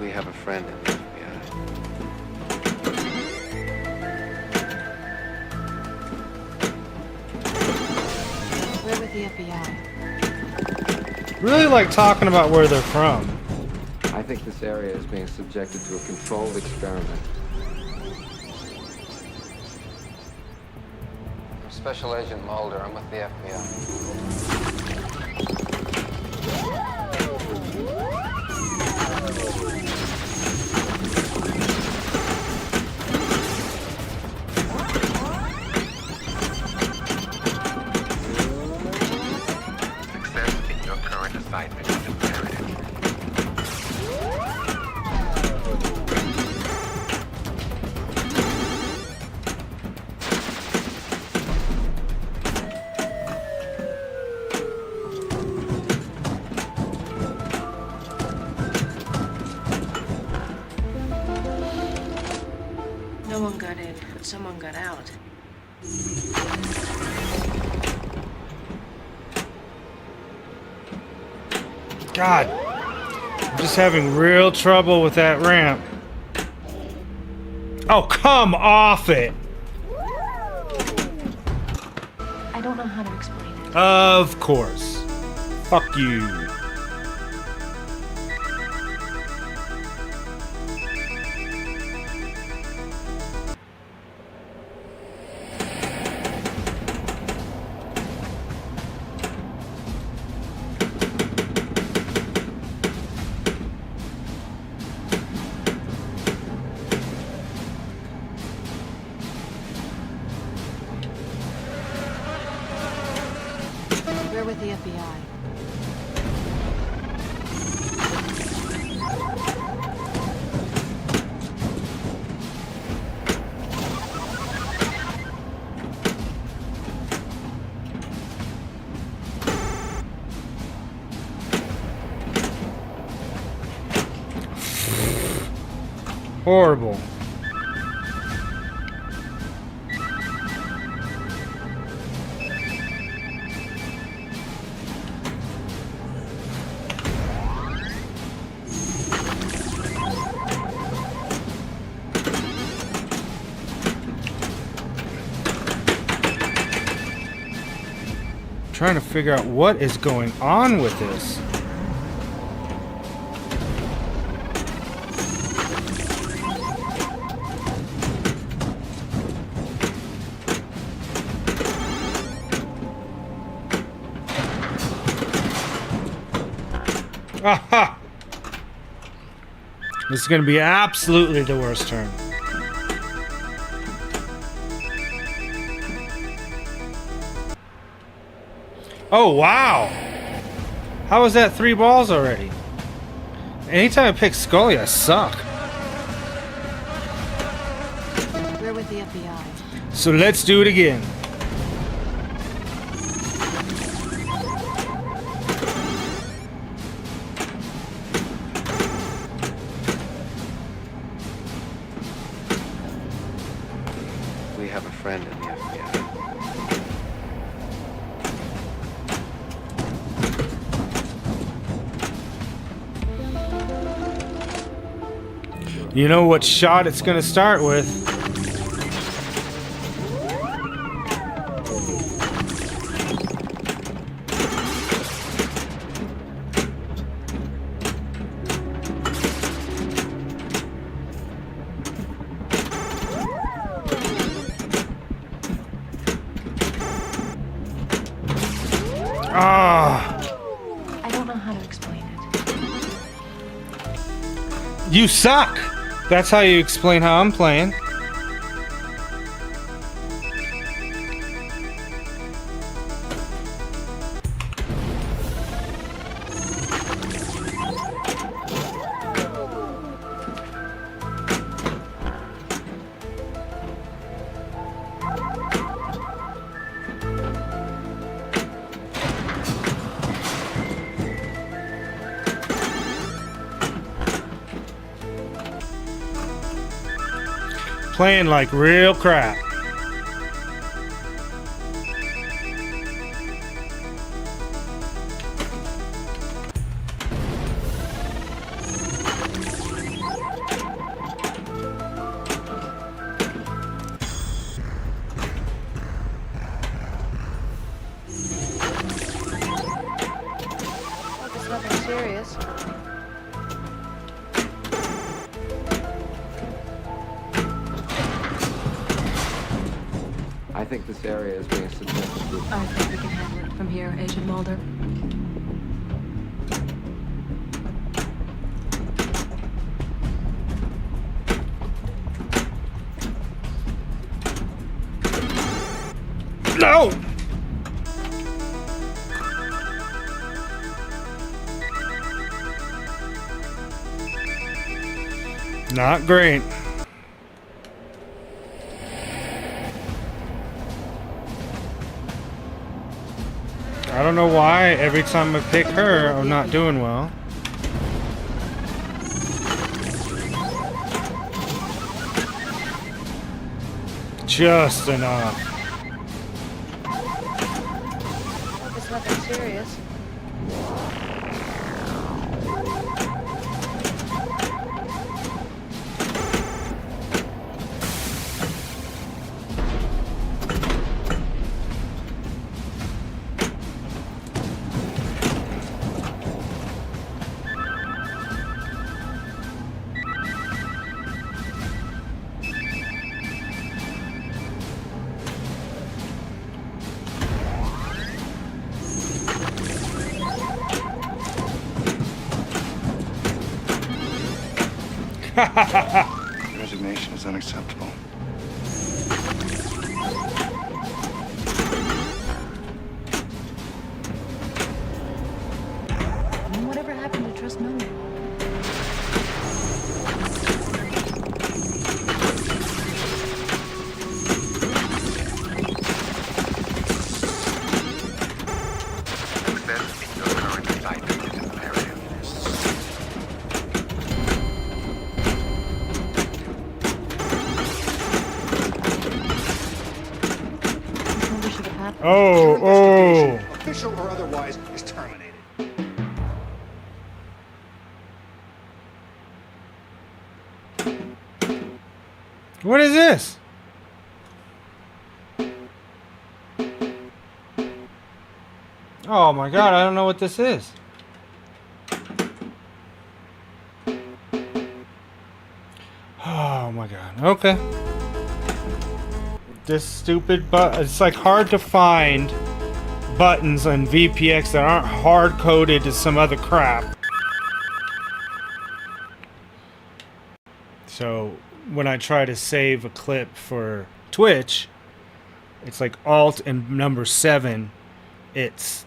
We have a friend in the FBI. We're with the FBI. Really like talking about where they're from. I think this area is being subjected to a controlled experiment. I'm Special Agent Mulder, I'm with the FBI. Success in your current assignment is imperative. No one got in, but someone got out. God, I'm just having real trouble with that ramp. Oh, come off it! I don't know how to explain it. Of course. Fuck you. We're with the FBI. Horrible. trying to figure out what is going on with this. Aha! This is going to be absolutely the worst turn. Oh, wow! How is that 3 balls already? Anytime I pick Scully, I suck. We're with the FBI. So let's do it again. We have a friend in the FBI. You know what shot it's gonna start with. Ah. I don't know how to explain it. You suck! That's how you explain how I'm playing. Playing like real crap. Hope it's nothing serious. I think this area is being subjected to... I think we can handle it from here, Agent Mulder. No! Not great. I don't know why every time I pick her, I'm not doing well. Just enough. Hope it's nothing serious. Resignation is unacceptable. And whatever happened to trust no one? Oh. Official or otherwise, is terminated. What is this? my god, I don't know what this is. Oh my god. Okay. This stupid it's like hard to find buttons on VPX that aren't hard coded to some other crap. So when I try to save a clip for Twitch, it's like Alt and number 7. It's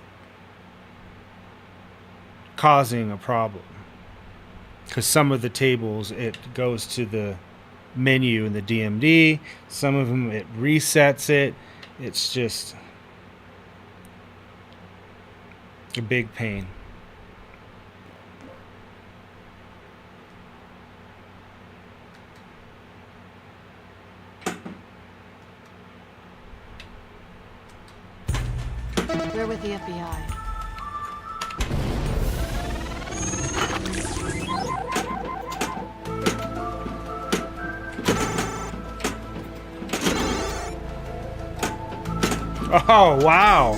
causing a problem. Because some of the tables, it goes to the menu in the DMD. Some of them, it resets it. It's just a big pain. We're with the FBI. Oh, wow.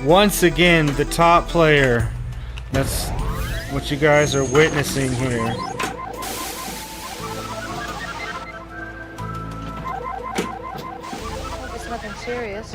Once again, the top player. That's what you guys are witnessing here. Hope it's nothing serious.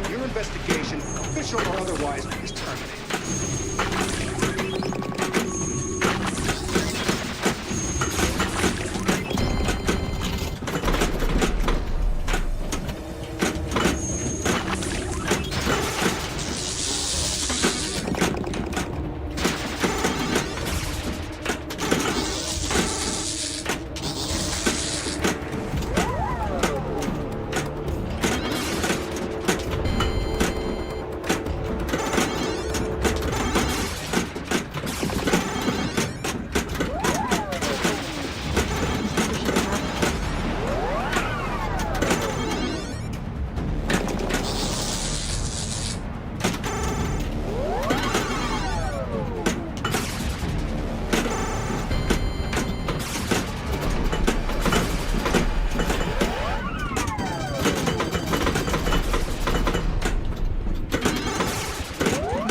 Your investigation, official or otherwise, is terminated.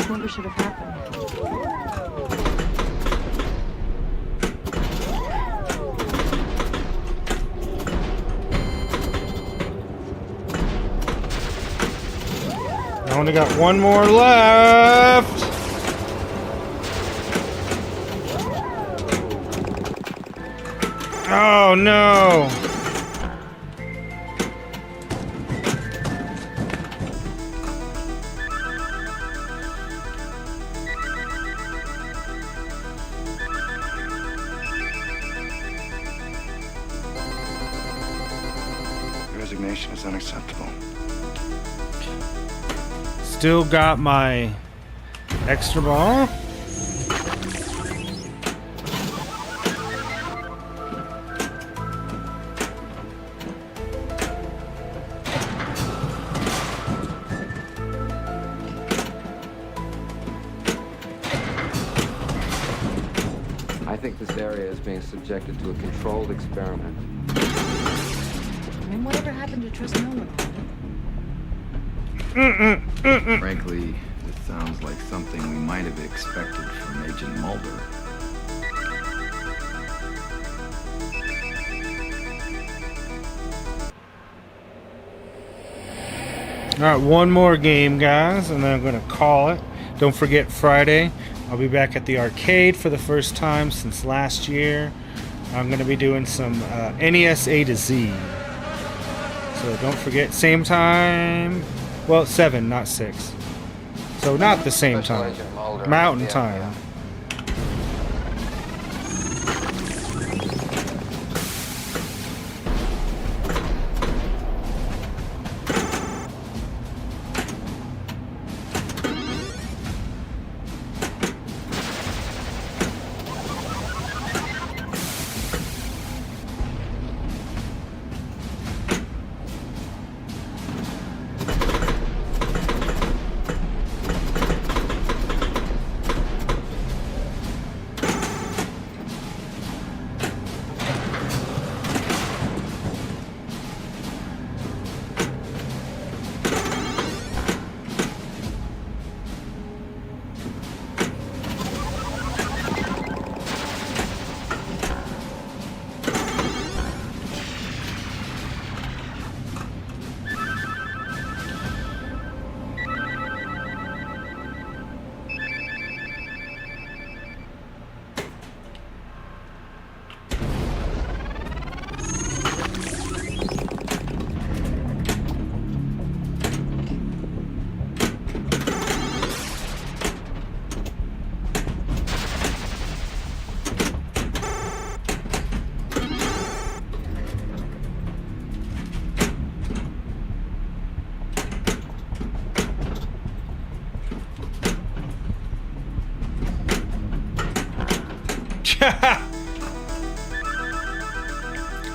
What should have happened? I only got one more left. Oh no. Your resignation is unacceptable. Still got my extra ball. I think this area is being subjected to a controlled experiment. I mean, whatever happened to trust no one? Frankly, this sounds like something we might have expected from Agent Mulder. Alright, one more game, guys, and then I'm going to call it. Don't forget, Friday, I'll be back at the arcade for the first time since last year. I'm going to be doing some NES A to Z. So don't forget, same time. Well, 7, not 6. So not the same time. Mountain time.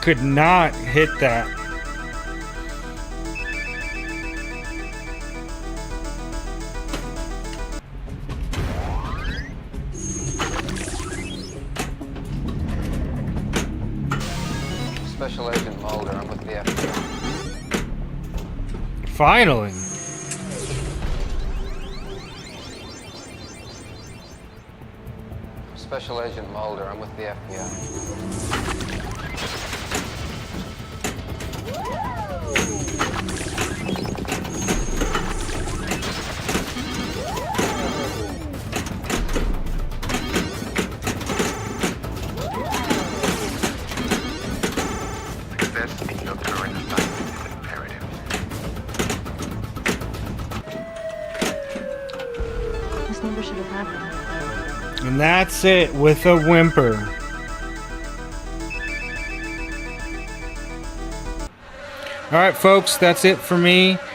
could not hit that. Special Agent Mulder, I'm with the FBI. Finally. Special Agent Mulder, I'm with the FBI. Success in your current assignment is imperative. This never should have happened. And that's it with a whimper. All right, folks, that's it for me.